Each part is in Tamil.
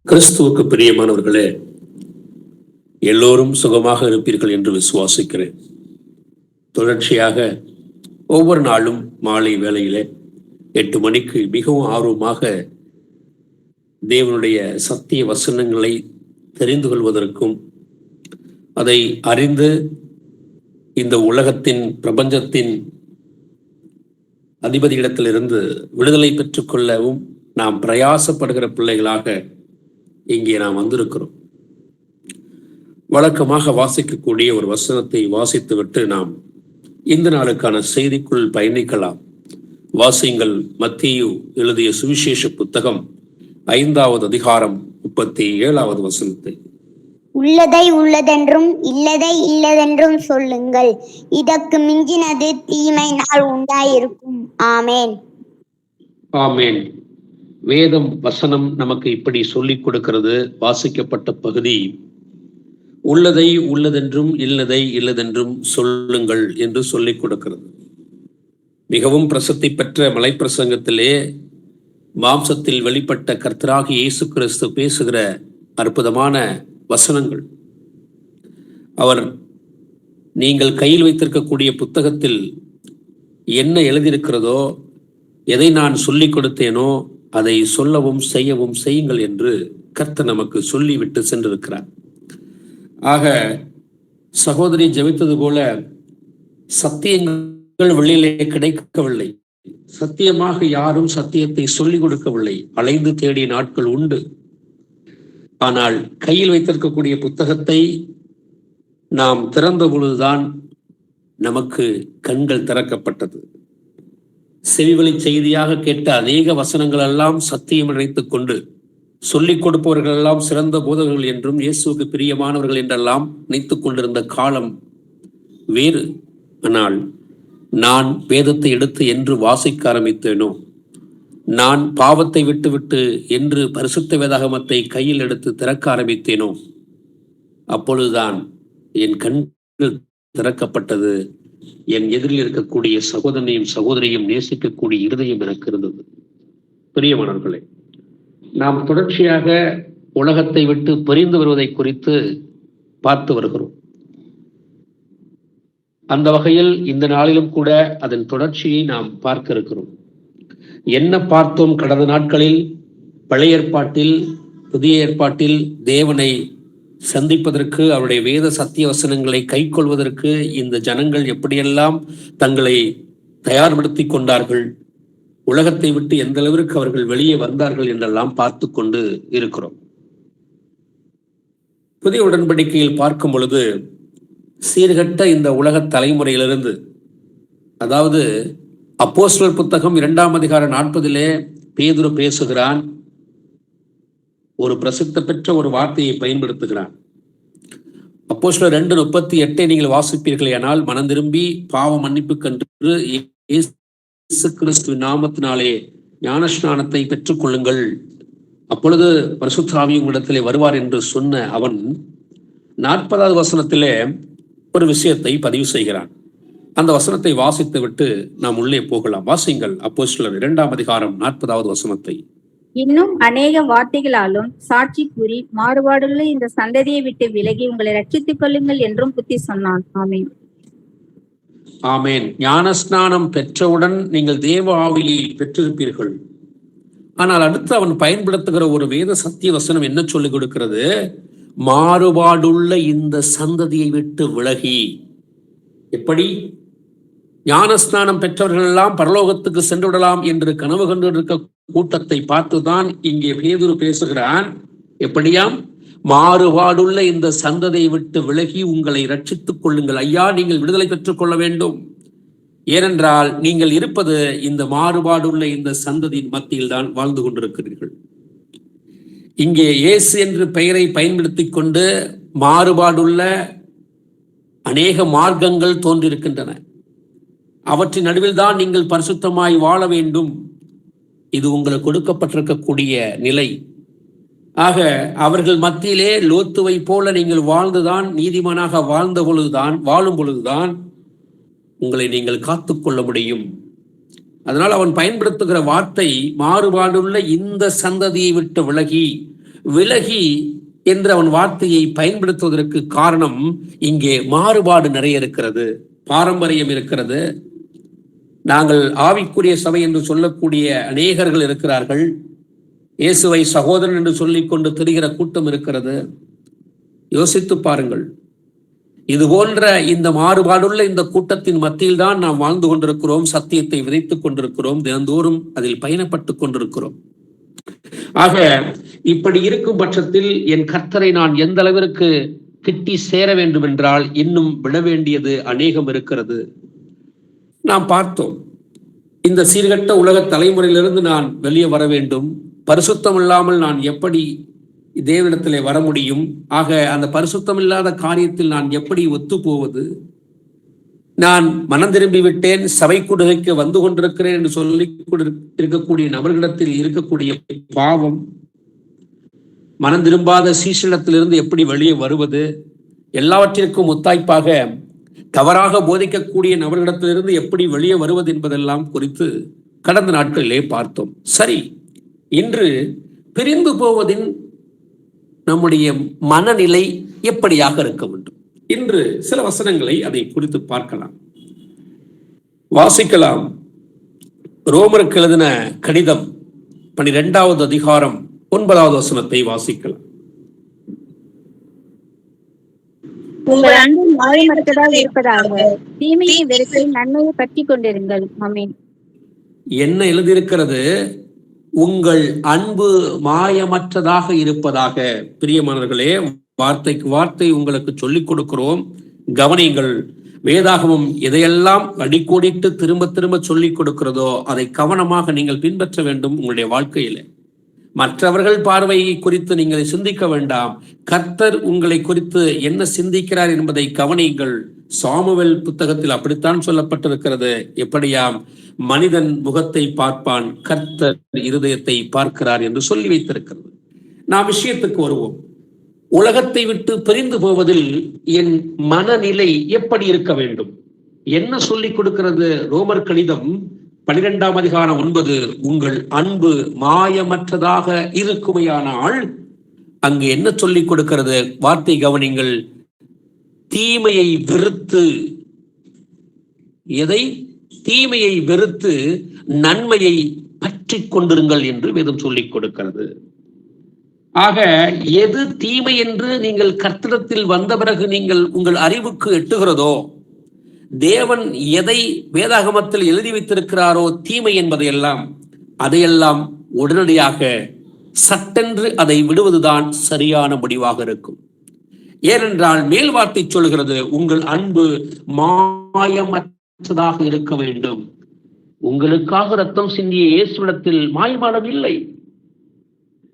கிறிஸ்துவுக்கு பிரியமானவர்களே, எல்லோரும் சுகமாக இருப்பீர்கள் என்று விசுவாசிக்கிறேன். தொடர்ச்சியாக ஒவ்வொரு நாளும் மாலை வேளையிலே 8 மணிக்கு மிகவும் ஆர்வமாக தேவனுடைய சத்திய வசனங்களை தெரிந்து கொள்வதற்கும், அதை அறிந்து இந்த உலகத்தின் பிரபஞ்சத்தின் அதிபதியிடத்திலிருந்து விடுதலை பெற்றுக்கொள்ளவும் நாம் பிரயாசப்படுகிற பிள்ளைகளாக இங்கே நாம் வந்திருக்கிறோம். வழக்கமாக வாசிக்கக்கூடிய ஒரு வசனத்தை வாசித்துவிட்டு நாம் இந்த நாளுக்கான செய்திக்குள் பயணிக்கலாம். வாசியுங்கள். மத்தேயு எழுதிய சுவிசேஷ புத்தகம் 5வது அதிகாரம் 37வது வசனத்தை. உள்ளதை உள்ளதென்றும் இல்லதை இல்லதென்றும் சொல்லுங்கள், இதற்கு மிஞ்சினது தீமை நாள் உண்டாயிருக்கும். ஆமேன். ஆமேன். வேதம் வசனம் நமக்கு இப்படி சொல்லிக் கொடுக்கிறது. வாசிக்கப்பட்ட பகுதி, உள்ளதை உள்ளதென்றும் இல்லதை இல்லதென்றும் சொல்லுங்கள் என்று சொல்லிக் கொடுக்கிறது. மிகவும் பிரசித்தி பெற்ற மலைப்பிரசங்கத்திலே மாம்சத்தில் வெளிப்பட்ட கர்த்தராகிய இயேசு கிறிஸ்து பேசுகிற அற்புதமான வசனங்கள். அவர் நீங்கள் கையில் வைத்திருக்கக்கூடிய புத்தகத்தில் என்ன எழுதியிருக்கிறதோ, எதை நான் சொல்லிக் கொடுத்தேனோ அதை சொல்லவும் செய்யவும் செய்யுங்கள் என்று கர்த்தர் நமக்கு சொல்லிவிட்டு சென்றிருக்கிறார். ஆக சகோதரி ஜெபித்தது போல சத்தியங்கள் வெளியிலே கிடைக்கவில்லை. சத்தியமாக யாரும் சத்தியத்தை சொல்லிக் கொடுக்கவில்லை. அலைந்து தேடிய நாட்கள் உண்டு. ஆனால் கையில் வைத்திருக்கக்கூடிய புத்தகத்தை நாம் திறந்த பொழுதுதான் நமக்கு கண்கள் திறக்கப்பட்டது. செவிவழி செய்தியாக கேட்ட அநேக வசனங்கள் எல்லாம் சத்தியம் நினைத்துக் கொண்டு சொல்லிக் கொடுப்பவர்கள் எல்லாம் சிறந்த போதகர்கள் என்றும் இயேசுவுக்கு பிரியமானவர்கள் என்றெல்லாம் நினைத்துக் கொண்டிருந்த காலம் வேறு. ஆனால் நான் வேதத்தை எடுத்து என்று வாசிக்க ஆரம்பித்தேனோ, நான் பாவத்தை விட்டுவிட்டு என்று பரிசுத்த வேதாகமத்தை கையில் எடுத்து திறக்க ஆரம்பித்தேனோ, அப்பொழுதுதான் என் கண்கள் திறக்கப்பட்டது. என் எதிரில் இருக்கக்கூடிய சகோதரனையும் சகோதரியும் நேசிக்கக்கூடிய இருதயம் எனக்கு இருந்தது. பிரியமானவர்களே, நாம் தொடர்ச்சியாக உலகத்தை விட்டு பிரிந்து வருவதை குறித்து பார்த்து வருகிறோம். அந்த வகையில் இந்த நாளிலும் கூட அதன் தொடர்ச்சியை நாம் பார்க்க இருக்கிறோம். என்ன பார்த்தோம் கடந்த நாட்களில்? பழைய ஏற்பாட்டில் புதிய ஏற்பாட்டில் தேவனை சந்திப்பதற்கு, அவருடைய வேத சத்திய வசனங்களை கை கொள்வதற்கு இந்த ஜனங்கள் எப்படியெல்லாம் தங்களை தயார்படுத்தி கொண்டார்கள், உலகத்தை விட்டு எந்த அளவிற்கு அவர்கள் வெளியே வந்தார்கள் என்றெல்லாம் பார்த்து கொண்டு இருக்கிறோம். புதிய உடன்படிக்கையில் பார்க்கும் பொழுது சீர்கட்ட இந்த உலக தலைமுறையிலிருந்து, அதாவது அப்போஸ்தலர் புத்தகம் 2ஆம் அதிகாரம் 40 பேதுரு பேசுகிறான். ஒரு பிரசித்த பெற்ற ஒரு வார்த்தையை பயன்படுத்துகிறான். அப்போஸ்தலர் 2:38 நீங்கள் வாசிப்பீர்கள். ஆனால் மனம் திரும்பி பாவ மன்னிப்பு கண்டு இயேசு கிறிஸ்துவின் நாமத்தினாலே ஞானஸ்நானத்தை பெற்றுக் கொள்ளுங்கள், அப்பொழுது பரிசுத்த ஆவி உங்களிடத்திலே வருவார் என்று சொன்ன அவன் 40வது வசனத்திலே ஒரு விஷயத்தை பதிவு செய்கிறான். அந்த வசனத்தை வாசித்து விட்டு நாம் உள்ளே போகலாம். வாசிங்கள். அப்போஸ்தலர் 2ஆம் அதிகாரம் 40வது வசனத்தை. இன்னும் அநேக வார்த்தைகளாலும் சாட்சி கூறி மாறுபாடுள்ள இந்த சந்ததியை விட்டு விலகி உங்களை ரட்சித்துக் கொள்ளுங்கள் என்றும் புத்தி சொன்னான். ஆமேன். ஆமேன். ஞானஸ்நானம் பெற்றவுடன் நீங்கள் தேவ ஆவியை பெற்றிருப்பீர்கள். ஆனால் அடுத்து அவன் பயன்படுத்துகிற ஒரு வேத சத்திய வசனம் என்ன சொல்லிக் கொடுக்கிறது? மாறுபாடுள்ள இந்த சந்ததியை விட்டு விலகி. எப்படி? ஞானஸ்நானம் பெற்றவர்கள் எல்லாம் பரலோகத்துக்கு சென்று விடலாம் என்று கனவு கண்டு இருக்க கூட்டத்தை பார்த்துதான் இங்கே பேதுரு பேசுகிறான். எப்படியாம்? மாறுபாடுள்ள இந்த சந்ததியை விட்டு விலகி உங்களை ரட்சித்துக் கொள்ளுங்கள். ஐயா, நீங்கள் விடுதலை பெற்றுக் கொள்ள வேண்டும். ஏனென்றால் நீங்கள் இருப்பது இந்த மாறுபாடுள்ள இந்த சந்ததியின் மத்தியில் தான் வாழ்ந்து கொண்டிருக்கிறீர்கள். இங்கே இயேசு என்று பெயரை பயன்படுத்தி கொண்டு மாறுபாடுள்ள அநேக மார்க்கங்கள் தோன்றியிருக்கின்றன. அவற்றின் நடுவில் தான் நீங்கள் பரிசுத்தமாய் வாழ வேண்டும். இது உங்களுக்கு கொடுக்கப்பட்டிருக்கக்கூடிய நிலை. ஆக அவர்கள் மத்தியிலே லோத்துவை போல நீங்கள் வாழ்ந்துதான், நீதிமானாக வாழும் பொழுதுதான் உங்களை நீங்கள் காத்துக்கொள்ள முடியும். அதனால் அவன் பயன்படுத்துகிற வார்த்தை மாறுபாடுள்ள இந்த சந்ததியை விட்டு விலகி விலகி என்று அவன் வார்த்தையை பயன்படுத்துவதற்கு காரணம், இங்கே மாறுபாடு நிறைய இருக்கிறது, பாரம்பரியம் இருக்கிறது. நாங்கள் ஆவிக்குரிய சபை என்று சொல்லக்கூடிய அநேகர்கள் இருக்கிறார்கள். இயேசுவை சகோதரன் என்று சொல்லிக் கொண்டு திரிகிற கூட்டம் இருக்கிறது. யோசித்து பாருங்கள். இது போன்ற இந்த மாறுபாடுள்ள இந்த கூட்டத்தின் மத்தியில் தான் நாம் வாழ்ந்து கொண்டிருக்கிறோம், சத்தியத்தை விதைத்துக் கொண்டிருக்கிறோம், தினந்தோறும் அதில் பயணப்பட்டுக் கொண்டிருக்கிறோம். ஆக இப்படி இருக்கும் பட்சத்தில் என் கர்த்தரை நான் எந்த அளவிற்கு கிட்டி சேர வேண்டும் என்றால் இன்னும் விட வேண்டியது அநேகம் இருக்கிறது. நாம் பார்த்தோம், இந்த சீர்கட்ட உலக தலைமுறையிலிருந்து நான் வெளியே வர வேண்டும், பரிசுத்தம் இல்லாமல் நான் எப்படி தேவனிடத்திலே வர முடியும்? ஆக அந்த பரிசுத்தம் இல்லாத காரியத்தில் நான் எப்படி ஒத்து போவது? நான் மனம் திரும்பி விட்டேன், சபை கூடுகைக்கு வந்து கொண்டிருக்கிறேன் என்று சொல்லி இருக்கக்கூடிய நபர்களிடத்தில் இருக்கக்கூடிய பாவம், மனம் திரும்பாத சீசனத்திலிருந்து எப்படி வெளியே வருவது, எல்லாவற்றிற்கும் முத்தாய்ப்பாக தவறாக போதிக்கக்கூடிய நபர்களிடத்திலிருந்து எப்படி வெளியே வருவது என்பதெல்லாம் குறித்து கடந்த நாட்களிலே பார்த்தோம். சரி, இன்று பிரிந்து போவதின் நம்முடைய மனநிலை எப்படியாக இருக்க வேண்டும்? இன்று சில வசனங்களை அதை குறித்து பார்க்கலாம், வாசிக்கலாம். ரோமருக்கு எழுதின கடிதம் 12வது அதிகாரம் 9வது வசனத்தை வாசிக்கலாம். உங்கள் அன்பு மாயமற்றதாக இருப்பதாக, தீமையை வெறுத்து நன்மையை பற்றி கொண்டிருங்கள். ஆமென். என்ன எழுதியிருக்கிறது? உங்கள் அன்பு மாயமற்றதாக இருப்பதாக. பிரியமானவர்களே, வார்த்தைக்கு வார்த்தை உங்களுக்கு சொல்லிக் கொடுக்கிறோம், கவனிங்கள். வேதாகமம் எதையெல்லாம் அடிக்கோடிட்டு திரும்ப திரும்ப சொல்லிக் கொடுக்கிறதோ அதை கவனமாக நீங்கள் பின்பற்ற வேண்டும் உங்களுடைய வாழ்க்கையில. மற்றவர்கள் பார்வையை குறித்து நீங்கள் சிந்திக்க வேண்டாம். கர்த்தர் உங்களை குறித்து என்ன சிந்திக்கிறார் என்பதை கவனியுங்கள். சாமுவேல் புத்தகத்தில் அப்படித்தான் சொல்லப்பட்டிருக்கிறது. எப்படியாம், மனிதன் முகத்தை பார்ப்பான், கர்த்தர் இருதயத்தை பார்க்கிறார் என்று சொல்லி வைத்திருக்கிறது. நாம் விஷயத்துக்கு வருவோம். உலகத்தை விட்டு பிரிந்து போவதில் என் மனநிலை எப்படி இருக்க வேண்டும்? என்ன சொல்லிக் கொடுக்கிறது ரோமர் கடிதம் 12ஆம் அதிகாரம் 9? உங்கள் அன்பு மாயமற்றதாக இருக்குமையானால், அங்கு என்ன சொல்லிக் கொடுக்கிறது? வார்த்தை கவனிங்கள். தீமையை வெறுத்து, எதை? தீமையை வெறுத்து நன்மையை பற்றி கொண்டிருங்கள் என்று வேதம் சொல்லிக் கொடுக்கிறது. ஆக எது தீமை என்று நீங்கள் கர்த்தரிடத்தில் வந்த பிறகு நீங்கள் உங்கள் அறிவுக்கு எட்டுகிறதோ, தேவன் எதை வேதாகமத்தில் எழுதி வைத்திருக்கிறாரோ தீமை என்பதையெல்லாம், அதையெல்லாம் உடனடியாக சட்டென்று அதை விடுவதுதான் சரியான முடிவாக இருக்கும். ஏனென்றால் மேல் வார்த்தை சொல்கிறது, உங்கள் அன்பு மாயமற்றதாக இருக்க வேண்டும். உங்களுக்காக ரத்தம் சிந்திய இயேசுவிடத்தில் மாயமானம் இல்லை.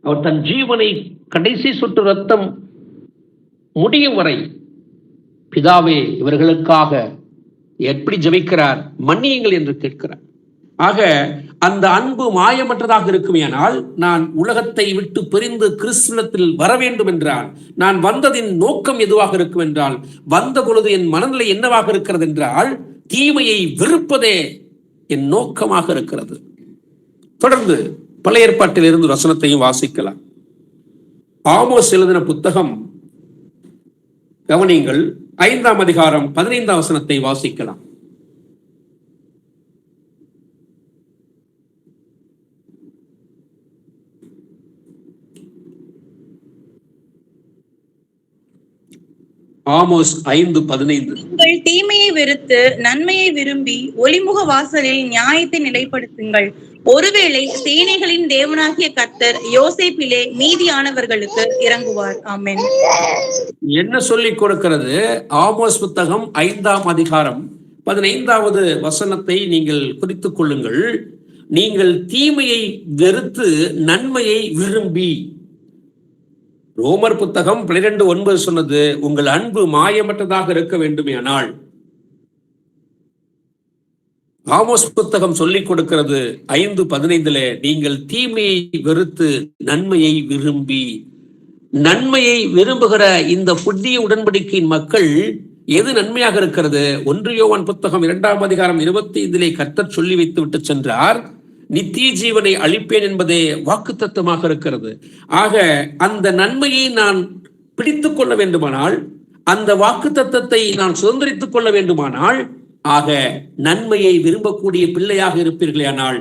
அவர் தன் ஜீவனை கடைசி சொட்டு ரத்தம் முடியும் வரை, பிதாவே இவர்களுக்காக எப்படி ஜெபிக்கிறார், மன்னியுங்கள் என்று கேட்கிறார். ஆக அந்த அன்பு மாயமற்றதாக இருக்குமேயானால், நான் உலகத்தை விட்டு பிரிந்து கிறிஸ்துவத்தில் வர வேண்டும் என்றால், நான் வந்ததின் நோக்கம் எதுவாக இருக்கும் என்றால், வந்த பொழுது என் மனநிலை என்னவாக இருக்கிறது என்றால், தீமையை வெறுப்பதே என் நோக்கமாக இருக்கிறது. தொடர்ந்து பழைய ஏற்பாட்டில் இருந்து வசனத்தையும் வாசிக்கலாம். ஆமோஸ் எழுதின புத்தகம் கவனிங்கள், 5ஆம் அதிகாரம் 15ஆம் வசனத்தை வாசிக்கலாம். ஆமோஸ் 5:15. உங்கள் தீமையை வெறுத்து நன்மையை விரும்பி ஒளிமுக வாசலில் நியாயத்தை நிலைப்படுத்துங்கள். ஒருவேளை சேனைகளின் தேவனாகிய கர்த்தர் யோசேப்பிலே மீதியானவர்களுக்கு இறங்குவார். ஆமென். என்ன சொல்லிக் கொடுக்கிறது? ஆமோஸ் புத்தகம் 5ஆம் அதிகாரம் 15வது வசனத்தை நீங்கள் குறித்துக் கொள்ளுங்கள். நீங்கள் தீமையை வெறுத்து நன்மையை விரும்பி. ரோமர் புத்தகம் 12:9 சொன்னது, உங்கள் அன்பு மாயமற்றதாக இருக்க வேண்டுமேயானால். ஆமோஸ் புத்தகம் சொல்லிக் கொடுக்கிறது 5:15, நீங்கள் தீமையை வெறுத்து நன்மையை விரும்பி. நன்மையை விரும்புகிற இந்த புதிய உடன்படிக்கையின் மக்கள் எது நன்மையாக இருக்கிறது? 1 யோவான் புத்தகம் 2ஆம் அதிகாரம் 25 கர்த்தர் சொல்லி வைத்து விட்டு சென்றார், நித்திய ஜீவனை அளிப்பேன் என்பதே வாக்குத்தத்தமாக இருக்கிறது. ஆக அந்த நன்மையை நான் பிடித்துக் கொள்ள வேண்டுமானால், அந்த வாக்குத்தத்தத்தை நான் சுதந்திரித்துக் கொள்ள வேண்டுமானால், ஆக நன்மையை விரும்பக்கூடிய பிள்ளையாக இருப்பீர்களானால்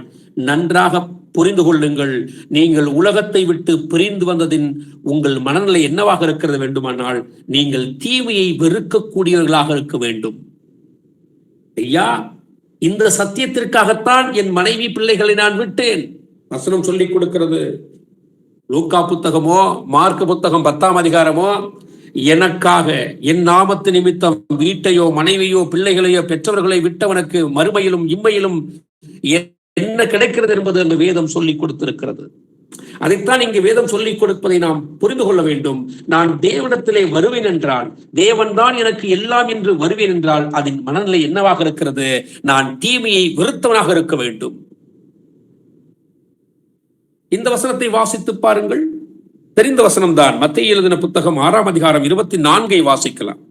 நன்றாக புரிந்து கொள்ளுங்கள். நீங்கள் உலகத்தை விட்டு பிரிந்து வந்ததின் உங்கள் மனநிலை என்னவாக இருக்கிறது வேண்டுமானால், நீங்கள் தீமையை வெறுக்கக்கூடியவர்களாக இருக்க வேண்டும். ஐயா, இந்த சத்தியத்திற்காகத்தான் என் மனைவி பிள்ளைகளை நான் விட்டேன். வசனம் சொல்லிக் கொடுக்கிறது. லூக்கா புத்தகமோ மார்க் புத்தகம் 10ஆம் அதிகாரமோ, எனக்காக என் நாமத்து நிமித்தம் வீட்டையோ மனைவியோ பிள்ளைகளையோ பெற்றவர்களை விட்டவனுக்கு மறுமையிலும் இம்மையிலும் என்ன கிடைக்கிறது என்பது அந்த வேதம் சொல்லிக் கொடுத்திருக்கிறது. அதைத்தான் இங்கு வேதம் சொல்லிக் கொடுப்பதை நாம் புரிந்து கொள்ள வேண்டும். நான் தேவனிடத்திலே வருவேன் என்றால், தேவன் தான் எனக்கு எல்லாம் என்று வருவேன் என்றால், அதன் மனநிலை என்னவாக இருக்கிறது? நான் தீமையை வெறுத்தவனாக இருக்க வேண்டும். இந்த வசனத்தை வாசித்து பாருங்கள். தெரிந்த வசனம் தான். மத்தேயு எழுதின புத்தகம் 6ஆம் அதிகாரம் 24 வாசிக்கலாம்.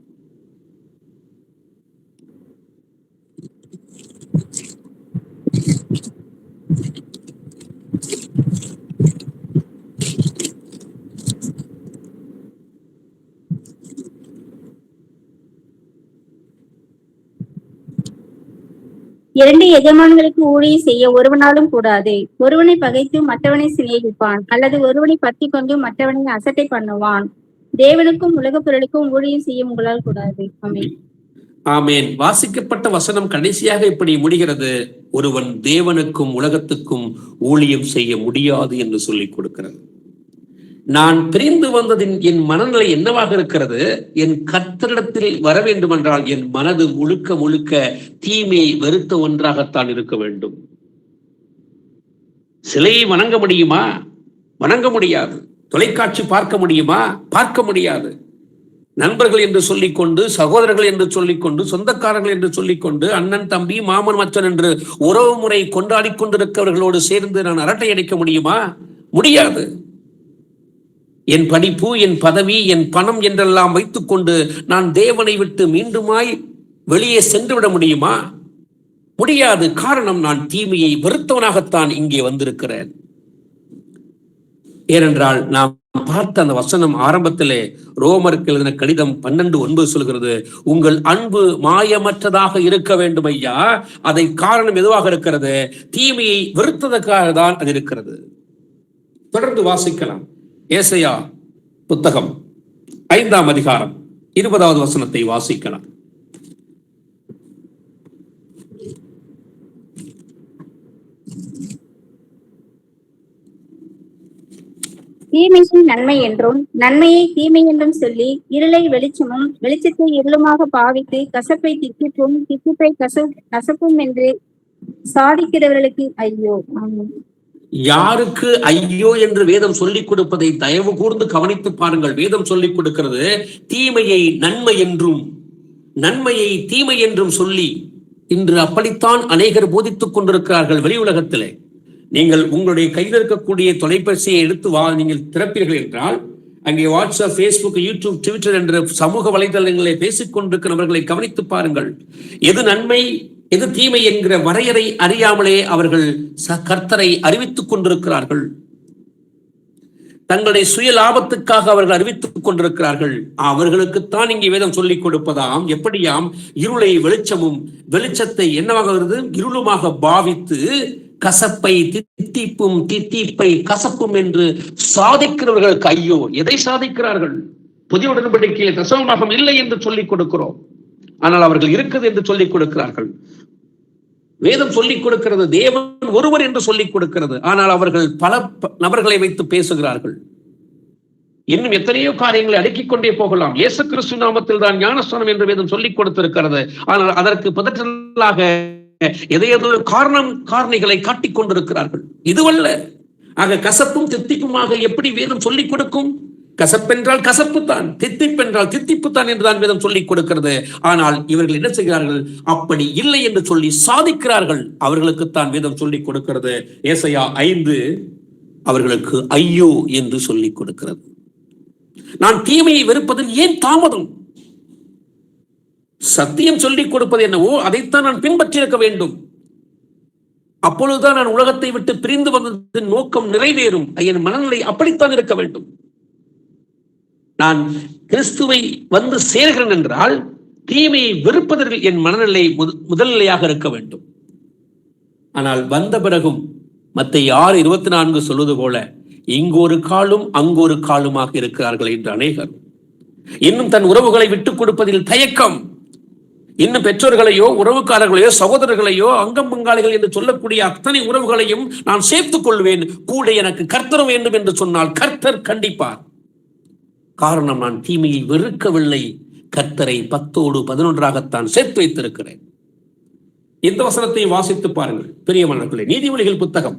இரண்டு எஜமான்களுக்கு ஊழியம் செய்ய ஒருவனாலும் கூடாது. ஒருவனை பகைத்து மற்றவனை சிநேகிப்பான், அல்லது ஒருவனை பற்றி கொண்டு மற்றவனை அசட்டை பண்ணுவான். தேவனுக்கும் உலகப் பொருளுக்கும் ஊழியம் செய்ய உங்களால் கூடாது. ஆமென். ஆமேன். வாசிக்கப்பட்ட வசனம் கடைசியாக இப்படி முடிகிறது. ஒருவன் தேவனுக்கும் உலகத்துக்கும் ஊழியம் செய்ய முடியாது என்று சொல்லிக் கொடுக்கிறது. நான் பிரிந்து வந்ததின் என் மனநிலை என்னவாக இருக்கிறது? என் கர்த்தரிடத்தில் வர வேண்டும் என்றால் என் மனது முழுக்க முழுக்க தீமையை வெறுத்த ஒன்றாகத்தான் இருக்க வேண்டும். சிலையை வணங்க முடியுமா? வணங்க முடியாது. தொலைக்காட்சி பார்க்க முடியுமா? பார்க்க முடியாது. நண்பர்கள் என்று சொல்லிக்கொண்டு, சகோதரர்கள் என்று சொல்லிக்கொண்டு, சொந்தக்காரர்கள் என்று சொல்லிக்கொண்டு, அண்ணன் தம்பி மாமன் மச்சன் என்று உறவு முறை கொண்டாடி கொண்டிருக்கிறவர்களோடு சேர்ந்து நான் அரட்டை அடிக்க முடியுமா? முடியாது. என் படிப்பு, என் பதவி, என் பணம் என்றெல்லாம் வைத்துக் கொண்டு நான் தேவனை விட்டு மீண்டுமாய் வெளியே சென்று விட முடியுமா? முடியாது. காரணம், நான் தீமையை வெறுத்தவனாகத்தான் இங்கே வந்திருக்கிறேன். ஏனென்றால் நாம் பார்த்த அந்த வசனம் ஆரம்பத்திலே ரோமருக்கு எழுதின கடிதம் 12:9 சொல்கிறது, உங்கள் அன்பு மாயமற்றதாக இருக்க வேண்டும் ஐயா. அதை காரணம் எதுவாக இருக்கிறது? தீமையை வெறுத்ததற்காக தான் அது இருக்கிறது. தொடர்ந்து வாசிக்கலாம். ஏசாயா புத்தகம் 5ஆம் அதிகாரம் 20வது வசனத்தை வாசிக்கலாம். தீமையை நன்மை என்றும் நன்மையை தீமை என்றும் சொல்லி, இருளை வெளிச்சமும் வெளிச்சத்தை இருளுமாக பாவித்து, கசப்பை தித்திப்பும் தித்திப்பை கசப்பும் என்று சாதிக்கிறவர்களுக்கு ஐயோ. யாருக்கு ஐயோ என்று வேதம் சொல்லிக் கொடுப்பதை தயவு கூர்ந்து கவனித்து பாருங்கள். வேதம் சொல்லிக் கொடுக்கிறது, தீமையை நன்மை என்றும் நன்மையை தீமை என்றும் சொல்லி இன்று அப்படித்தான் அநேகர் போதித்துக் கொண்டிருக்கிறார்கள் வெளி உலகத்திலே. நீங்கள் உங்களுடைய கையில் இருக்கக்கூடிய தொலைபேசியை எடுத்து நீங்கள் திறப்பீர்கள் என்றால், அங்கே வாட்ஸ்அப், ஃபேஸ்புக், யூடியூப், ட்விட்டர் என்ற சமூக வலைதளங்களை பேசிக் கொண்டிருக்கிறவர்களை கவனித்து பாருங்கள். எது நன்மை எது தீமை என்கிற வரையறை அறியாமலே அவர்கள் கர்த்தரை அறிவித்துக் கொண்டிருக்கிறார்கள். தங்களுடைய சுய லாபத்துக்காக அவர்கள் அறிவித்துக் கொண்டிருக்கிறார்கள். அவர்களுக்குத்தான் இங்கே வேதம் சொல்லிக் கொடுப்பதாம். எப்படியாம்? இருளை வெளிச்சமும் வெளிச்சத்தை என்னவாக வருது? இருளுமாக பாவித்து, கசப்பை தித்திப்பும் தித்திப்பை கசப்பும் என்று சாதிக்கிறவர்களுக்கு ஐயோ. எதை சாதிக்கிறார்கள்? புதிய உடன்படிக்கையில் தசமபாகம் இல்லை என்று சொல்லிக் கொடுக்கிறோம், ஆனால் அவர்கள் இருக்குது என்று சொல்லிக் கொடுக்கிறார்கள். வேதம் சொல்லிக் கொடுக்கிறது தேவன் ஒருவர் என்று சொல்லிக் கொடுக்கிறது, ஆனால் அவர்கள் பல நபர்களை வைத்து பேசுகிறார்கள். இன்னும் எத்தனையோ காரியங்களை அடுக்கிக் கொண்டே போகலாம். இயேசு கிறிஸ்து நாமத்தில் தான் ஞானஸ்நானம் என்று வேதம் சொல்லிக் கொடுத்திருக்கிறது, ஆனால் அதற்கு பதற்றலாக எதையோ காரணிகளை காட்டிக் கொண்டிருக்கிறார்கள். இதுவல்ல. ஆக கசப்பும் தித்திப்புமாக எப்படி வேதம் சொல்லிக் கொடுக்கும்? கசப்பென்றால் கசப்பு தான், தித்திப்பென்றால் தித்திப்பு தான் என்றுதான் வேதம் சொல்லிக் கொடுக்கிறது. ஆனால் இவர்கள் என்ன செய்கிறார்கள்? அப்படி இல்லை என்று சொல்லி சாதிக்கிறார்கள். அவர்களுக்குத்தான் வேதம் சொல்லிக் கொடுக்கிறது. ஏசாயா 5 அவர்களுக்கு ஐயோ என்று சொல்லிக் கொடுக்கிறது. நான் தீமையை வெறுப்பதில் ஏன் தாமதம்? சத்தியம் சொல்லிக் கொடுப்பது என்னவோ அதைத்தான் நான் பின்பற்றியிருக்க வேண்டும். அப்பொழுதுதான் நான் உலகத்தை விட்டு பிரிந்து வந்ததின் நோக்கம் நிறைவேறும். என் மனநிலை அப்படித்தான் இருக்க வேண்டும். நான் கிறிஸ்துவை வந்து சேர்கிறேன் என்றால் தீமையை வெறுப்பதற்கு என் மனநிலை முதல் நிலையாக இருக்க வேண்டும். ஆனால் வந்த பிறகும் மத்தேயு 6:24 சொல்வது போல இங்கொரு காலும் அங்கொரு காலுமாக இருக்கிறார்கள் என்று அநேகர். இன்னும் தன் உறவுகளை விட்டுக் கொடுப்பதில் தயக்கம். இன்னும் பெற்றோர்களையோ உறவுக்காரர்களையோ சகோதரர்களையோ அங்கம் பங்காளிகள் என்று சொல்லக்கூடிய அத்தனை உறவுகளையும் நான் சேர்த்துக் கொள்வேன், கூட எனக்கு கர்த்தர் வேண்டும் என்று சொன்னால் கர்த்தர் கண்டிப்பார். காரணம், நான் தீமையை வெறுக்கவில்லை, கர்த்தரை 10-11 சேர்த்து வைத்திருக்கிறேன். இந்த வசனத்தை வாசித்து பாருங்கள் பிரியமானவர்களே. நீதிமொழிகள் புத்தகம்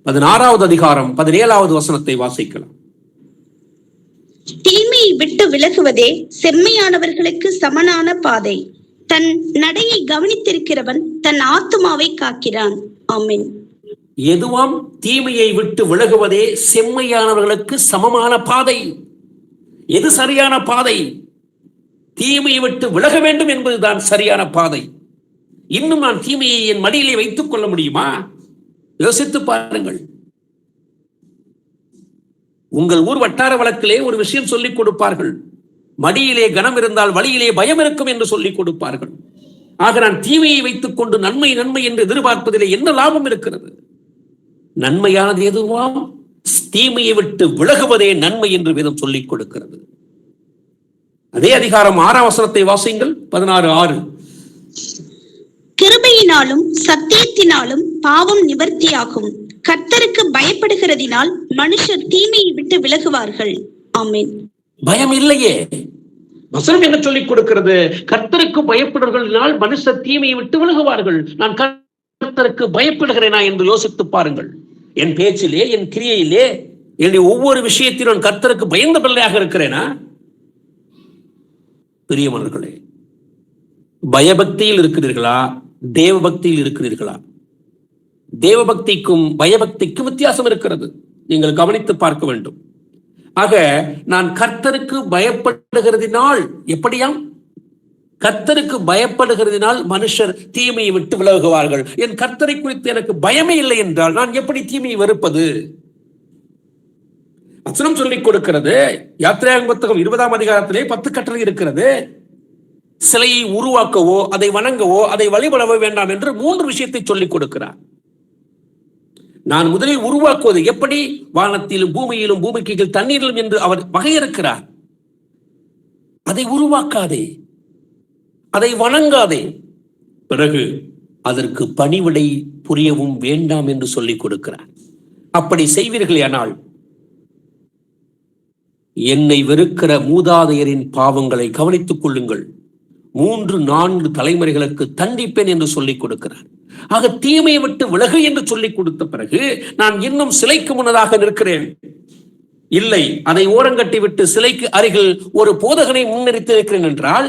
16வது அதிகாரம் 17வது வசனத்தை வாசிக்கலாம். தீமையை விட்டு விலகுவதே செம்மையானவர்களுக்கு சமனான பாதை. தன் நடையை கவனித்திருக்கிறவன் தன் ஆத்துமாவை காக்கிறான். ஆமென். எதுவாம்? தீமையை விட்டு விலகுவதே செம்மையானவர்களுக்கு சமமான பாதை. எது சரியான பாதை? தீமையை விட்டு விலக வேண்டும் என்பதுதான் சரியான பாதை. இன்னும் நான் தீமையை என் மடியிலே வைத்துக் கொள்ள முடியுமா? யோசித்து பாருங்கள். உங்கள் ஊர் வட்டார வழக்கிலே ஒரு விஷயம் சொல்லிக் கொடுப்பார்கள். மடியிலே கனம் இருந்தால் வழியிலே பயம் இருக்கும் என்று சொல்லிக் கொடுப்பார்கள். ஆக நான் தீமையை வைத்துக் கொண்டு நன்மை நன்மை என்று எதிர்பார்ப்பதிலே என்ன லாபம் இருக்கிறது? நன்மையானது எதுவாம்? தீமையை விட்டு விலகுவதே நன்மை என்று வேதம் சொல்லிக் கொடுக்கிறது. அதே அதிகாரம் 6ஆம் வசனத்தை வாசியுங்கள். 16:6. கிருபையினாலும் சத்தியத்தினாலும் பாவம் நிவர்த்தியாகும். கர்த்தருக்கு பயப்படுகிறதினால் மனுஷர் தீமையை விட்டு விலகுவார்கள். ஆமென். பயம் இல்லையே. வசனம் என்ன சொல்லிக் கொடுக்கிறது? கர்த்தருக்கு பயப்படுகிறதினால் மனுஷர் தீமையை விட்டு விலகுவார்கள். நான் கர்த்தருக்கு பயப்படுகிறேனா என்று யோசித்து பாருங்கள். என் பேச்சிலே, என் கிரியையிலே, என்னுடைய ஒவ்வொரு விஷயத்திலும் நான் கர்த்தருக்கு பயந்த பிள்ளையாக இருக்கிறேனா? பிரியமானவர்களே, பயபக்தியில் இருக்கிறீர்களா? தேவபக்தியில் இருக்கிறீர்களா? தேவபக்திக்கும் பயபக்திக்கும் வித்தியாசம் இருக்கிறது. நீங்கள் கவனித்து பார்க்க வேண்டும். ஆக நான் கர்த்தருக்கு பயப்படுகிறதினால், எப்படியாம்? கர்த்தருக்கு பயப்படுகிறதினால் மனுஷர் தீமையை விட்டு விலகுவார்கள். என் கர்த்தரை குறித்து எனக்கு பயமே இல்லை என்றால் நான் எப்படி தீமையை வெறுப்பது? வசனம் சொல்லிக் கொடுக்கிறது. யாத்திராகம புத்தகம் 20ஆம் அதிகாரத்திலே 10 கட்டளை இருக்கிறது. சிலையை உருவாக்கவோ, அதை வணங்கவோ, அதை வழிபடவோ வேண்டாம் என்று 3 விஷயத்தை சொல்லிக் கொடுக்கிறார். நான் முதலில் உருவாக்குவது எப்படி? வானத்திலும் பூமியிலும் பூமிக்கு தண்ணீரிலும் என்று அவர் வகையிருக்கிறார். அதை உருவாக்காதே, அதை வணங்காதே. பிறகு அதற்கு பணிவிடை புரியவும் வேண்டாம் என்று சொல்லிக் கொடுக்கிறார். அப்படி செய்வீர்களானால் என்னை வெறுக்கிற மூதாதையரின் பாவங்களை கவனித்துக் கொள்ளுங்கள், 3-4 தலைமுறைகளுக்கு தண்டிப்பேன் என்று சொல்லிக் கொடுக்கிறார். ஆக தீமையை விட்டு விலகு என்று சொல்லிக் கொடுத்த பிறகு நான் இன்னும் சிலைக்கு முன்னதாக நிற்கிறேன். இல்லை, அதை ஓரங்கட்டி விட்டு சிலைக்கு அருகில் ஒரு போதகனை முன்னிறுத்தி இருக்கிறேன் என்றால்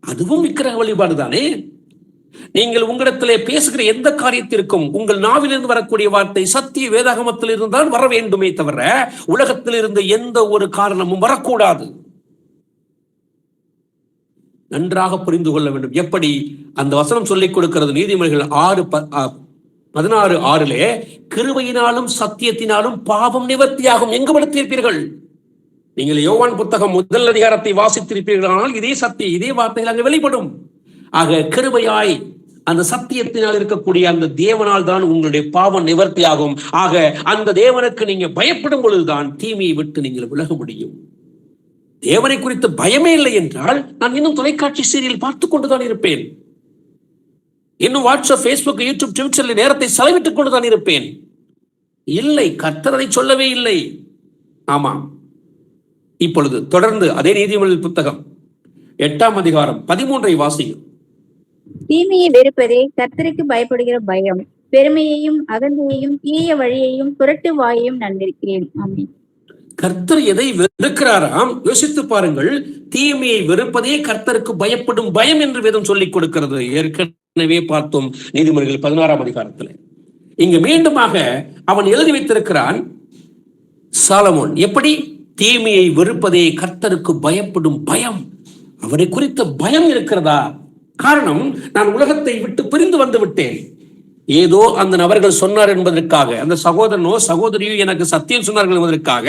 அதுவும் விக்கிரக வழிபாடுதானே. நீங்கள் உங்களிடத்திலே பேசுகிற எந்த காரியத்திற்கும் உங்கள் நாவிலிருந்து வரக்கூடிய வார்த்தை சத்திய வேதாகமத்தில் இருந்தால் வர வேண்டுமே தவிர உலகத்தில் இருந்து எந்த ஒரு காரணமும் வரக்கூடாது. நன்றாக புரிந்து கொள்ள வேண்டும். எப்படி அந்த வசனம் சொல்லிக் கொடுக்கிறது? நீதிமொழிகள் 16:6 கிருபையினாலும் சத்தியத்தினாலும் பாவம் நிவர்த்தியாகும். எங்கு படுத்திருப்பீர்கள்? நீங்கள் யோவான் புத்தகம் 1 அதிகாரத்தை வாசித்திருப்பீர்களானால் இதே சத்தியம், இதே வார்த்தைகள் அங்கு வெளிப்படும். ஆக கிருபையாய் அந்த சத்தியத்தினால் இருக்கக்கூடிய அந்த தேவனால் தான் உங்களுடைய பாவம் நிவர்த்தியாகும். ஆக அந்த தேவனுக்கு நீங்க பயப்படும் பொழுதுதான் தீமையை விட்டு நீங்கள் விலக முடியும். தேவனை குறித்து பயமே இல்லை என்றால் நான் இன்னும் தொலைக்காட்சி சீரியல் பார்த்துக் கொண்டுதான் இருப்பேன். இன்னும் வாட்ஸ்அப், பேஸ்புக், யூடியூப், ட்விட்டரில் நேரத்தை செலவிட்டுக் கொண்டுதான் இருப்பேன். இல்லை, கர்த்தரை சொல்லவே இல்லை. ஆமாம். இப்பொழுது தொடர்ந்து அதே நீதிமொழிகள் புத்தகம் 8ஆம் அதிகாரம் 13 வாசியும். தீமையை வெறுப்பதே கர்த்தருக்கு பயப்படுகிற பயம். பெருமையையும் அகந்தையையும் தீய வழியையும் புரட்டு வாயையும் நன்றிருக்கிறேன். ஆமென். கர்த்தர் எதை வெறுக்கிறாராம்? யோசித்து பாருங்கள். தீமையை வெறுப்பதே கர்த்தருக்கு பயப்படும் பயம் என்று வேதம் சொல்லிக் கொடுக்கிறது. ஏற்கனவே பார்த்தோம் நீதிமொழிகள் 16ஆம் அதிகாரத்தில். இங்கு மீண்டுமாக அவன் எழுதி வைத்திருக்கிறான். சாலமோன் எப்படி? தீமையை வெறுப்பதே கர்த்தருக்கு பயப்படும் பயம். அவரை குறித்த பயம் இருக்கிறதா? காரணம், நான் உலகத்தை விட்டு பிரிந்து வந்து விட்டேன். ஏதோ அந்த நபர்கள் சொன்னார் என்பதற்காக, அந்த சகோதரனோ சகோதரியோ எனக்கு சத்தியம் சொன்னார்கள் என்பதற்காக,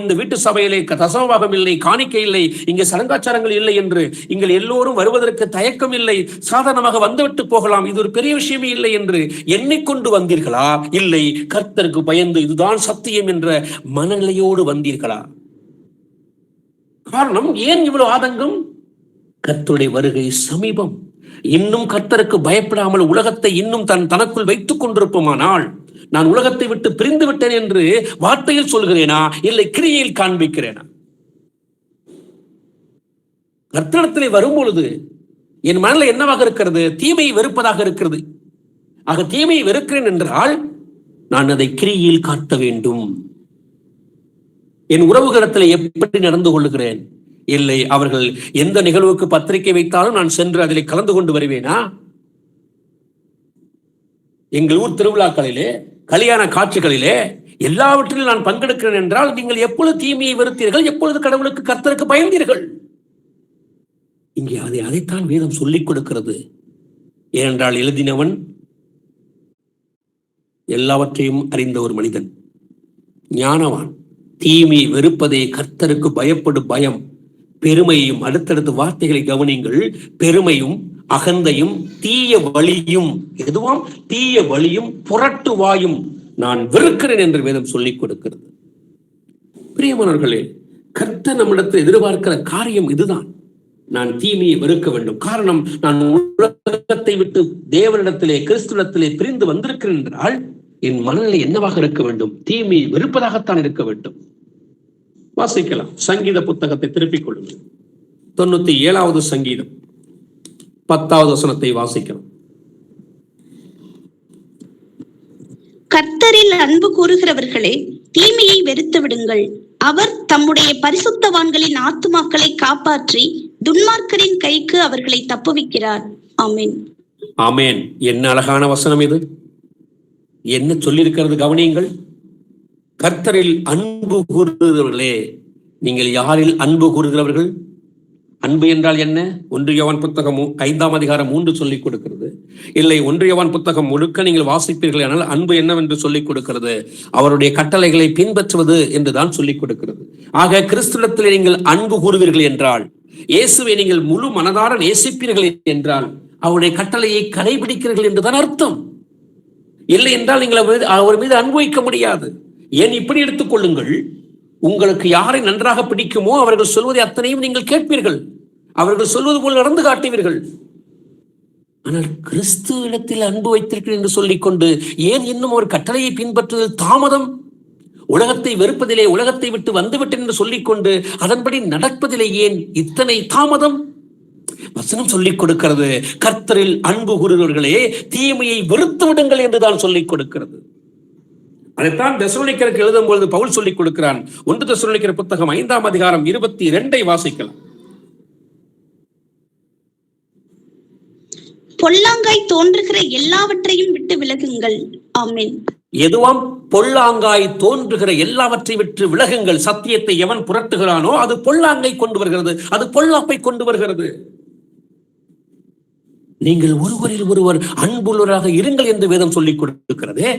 இந்த வீட்டு சபையிலே தசமபாகம் இல்லை, காணிக்கை இல்லை, இங்கே சடங்காச்சாரங்கள் இல்லை என்று நீங்கள் எல்லோரும் வருவதற்கு தயக்கம் இல்லை, சாதாரணமாக வந்துவிட்டு போகலாம், இது ஒரு பெரிய விஷயமே இல்லை என்று எண்ணிக்கொண்டு வந்தீர்களா? இல்லை, கர்த்தருக்கு பயந்து இதுதான் சத்தியம் என்ற மனநிலையோடு வந்தீர்களா? காரணம் ஏன் இவ்வளவு ஆதங்கம்? கர்த்தருடைய வருகை சமீபம். இன்னும் கர்த்தருக்கு பயப்படாமல் உலகத்தை இன்னும் தனக்குள் வைத்துக் கொண்டிருப்போமானால், நான் உலகத்தை விட்டு பிரிந்து விட்டேன் என்று வார்த்தையில் சொல்கிறேனா, இல்லை கிரியையில் காண்பிக்கிறேனா? கர்த்தரிடத்திலே வரும்பொழுது என் மனதில் என்னவாக இருக்கிறது? தீமையை வெறுப்பதாக இருக்கிறது. ஆக தீமையை வெறுக்கிறேன் என்றால் நான் அதை கிரியையில் காட்ட வேண்டும். என் உறவுகளிடத்தில் எப்படி நடந்து கொள்ளுகிறேன்? இல்லை, அவர்கள் எந்த நிகழ்வுக்கு பத்திரிகை வைத்தாலும் நான் சென்று அதில் கலந்து கொண்டு வருவேனா? எங்கள் ஊர் திருவிழாக்களிலே, கல்யாண காட்சிகளிலே எல்லாவற்றிலும் நான் பங்கெடுக்கிறேன் என்றால் நீங்கள் எப்பொழுது தீமையை வெறுத்தீர்கள்? எப்பொழுது கடவுளுக்கு கர்த்தருக்கு பயந்தீர்கள்? இங்கே அதைத்தான் வேதம் சொல்லிக் கொடுக்கிறது. ஏனென்றால் எழுதினவன் எல்லாவற்றையும் அறிந்த ஒரு மனிதன், ஞானவான். தீமையை வெறுப்பதே கர்த்தருக்கு பயப்படும் பயம். பெருமையும், அடுத்தடுத்த வார்த்தைகளை கவனிங்கள், பெருமையும் அகந்தையும் தீய வழியும், எதுவாம் தீய வழியும் புரட்டுவாயும் நான் வெறுக்கிறேன் என்று வேதம் சொல்லிக் கொடுக்கிறது. பிரியமானவர்களே, கர்த்தர் நம்மிடத்தில் எதிர்பார்க்கிற காரியம் இதுதான். நான் தீமையை வெறுக்க வேண்டும். காரணம், நான் உலகத்தை விட்டு தேவனிடத்திலே, கிறிஸ்துவிடத்திலே பிரிந்து வந்திருக்கிறேன் என்றால் என் மனநிலை என்னவாக இருக்க வேண்டும்? தீமையை வெறுப்பதாகத்தான் இருக்க வேண்டும். வாசிக்கலாம். சங்கீத புத்தகத்தை திருப்பிக் கொள்ளுங்கள். 97வது சங்கீதம் 10வது வசனத்தை வாசிக்கலாம். கர்த்தரில் அன்பு கூறுகிறவர்களே, தீமையை வெறுத்து விடுங்கள். அவர் தம்முடைய பரிசுத்தவான்களின் ஆத்துமாக்களை காப்பாற்றி துன்மார்க்கரின் கைக்கு அவர்களை தப்புவிக்கிறார். ஆமென். ஆமென். என்ன அழகான வசனம் இது! என்ன சொல்லியிருக்கிறது கவனியுங்கள். கர்த்தரில் அன்பு கூறுகிறவர்களே. நீங்கள் யாரில் அன்பு கூறுகிறவர்கள்? அன்பு என்றால் என்ன? 1 யோவான் புத்தகம் 5ஆம் அதிகாரம் 3 சொல்லிக் கொடுக்கிறது. இல்லை, 1 யோவான் புத்தகம் முழுக்க நீங்கள் வாசிப்பீர்கள் ஆனால் அன்பு என்னவென்று சொல்லிக் கொடுக்கிறது? அவருடைய கட்டளைகளை பின்பற்றுவது என்றுதான் சொல்லிக் கொடுக்கிறது. ஆக கிறிஸ்துவிடத்தில் நீங்கள் அன்பு கூறுவீர்கள் என்றால், இயேசுவை நீங்கள் முழு மனதார நேசிப்பீர்கள் என்றால், அவருடைய கட்டளையை கடைபிடிக்கிறீர்கள் என்றுதான் அர்த்தம். இல்லை என்றால் நீங்கள் அவர் மீது அன்பு வைக்க முடியாது. ஏன் இப்படி எடுத்துக் கொள்ளுங்கள், உங்களுக்கு யாரை நன்றாக பிடிக்குமோ அவர்கள் சொல்வதை அத்தனையும் நீங்கள் கேட்பீர்கள், அவர்கள் சொல்வது போல் நடந்து காட்டுவீர்கள். ஆனால் கிறிஸ்துவிடத்தில் அன்பு வைத்திருக்கிறேன் என்று சொல்லிக்கொண்டு ஏன் இன்னும் ஒரு கட்டளையை பின்பற்றுவதில் தாமதம்? உலகத்தை வெறுப்பதிலே, உலகத்தை விட்டு வந்துவிட்டேன் என்று சொல்லிக்கொண்டு அதன்படி நடப்பதிலே ஏன் இத்தனை தாமதம்? வசனம் சொல்லிக் கொடுக்கிறது, கர்த்தரில் அன்பு கூறுகிறவர்களே தீமையை வெறுத்து விடுங்கள் என்றுதான் சொல்லிக் கொடுக்கிறது. அதைத்தான் தெசலோனிக்கருக்கு எழுதும் பொழுது பவுல் சொல்லிக் கொடுக்கிறான். 1 தெசலோனிக்கர் புத்தகம் 5ஆம் அதிகாரம் 22 வாசிக்கலாம். பொல்லாங்காய் தோன்றுகிற எல்லாவற்றையும் விட்டு விலகுங்கள். ஆமென். எதுவாம் பொல்லாங்காய் தோன்றுகிற எல்லாவற்றை விட்டு விலகுங்கள். சத்தியத்தை எவன் புரட்டுகிறானோ அது பொல்லாங்கை கொண்டு வருகிறது, அது பொல்லாப்பை கொண்டு வருகிறது. நீங்கள் ஒருவரில் ஒருவர் அன்புள்ளவராக இருங்கள் என்று வேதம் சொல்லிக் கொடுக்கிறதே.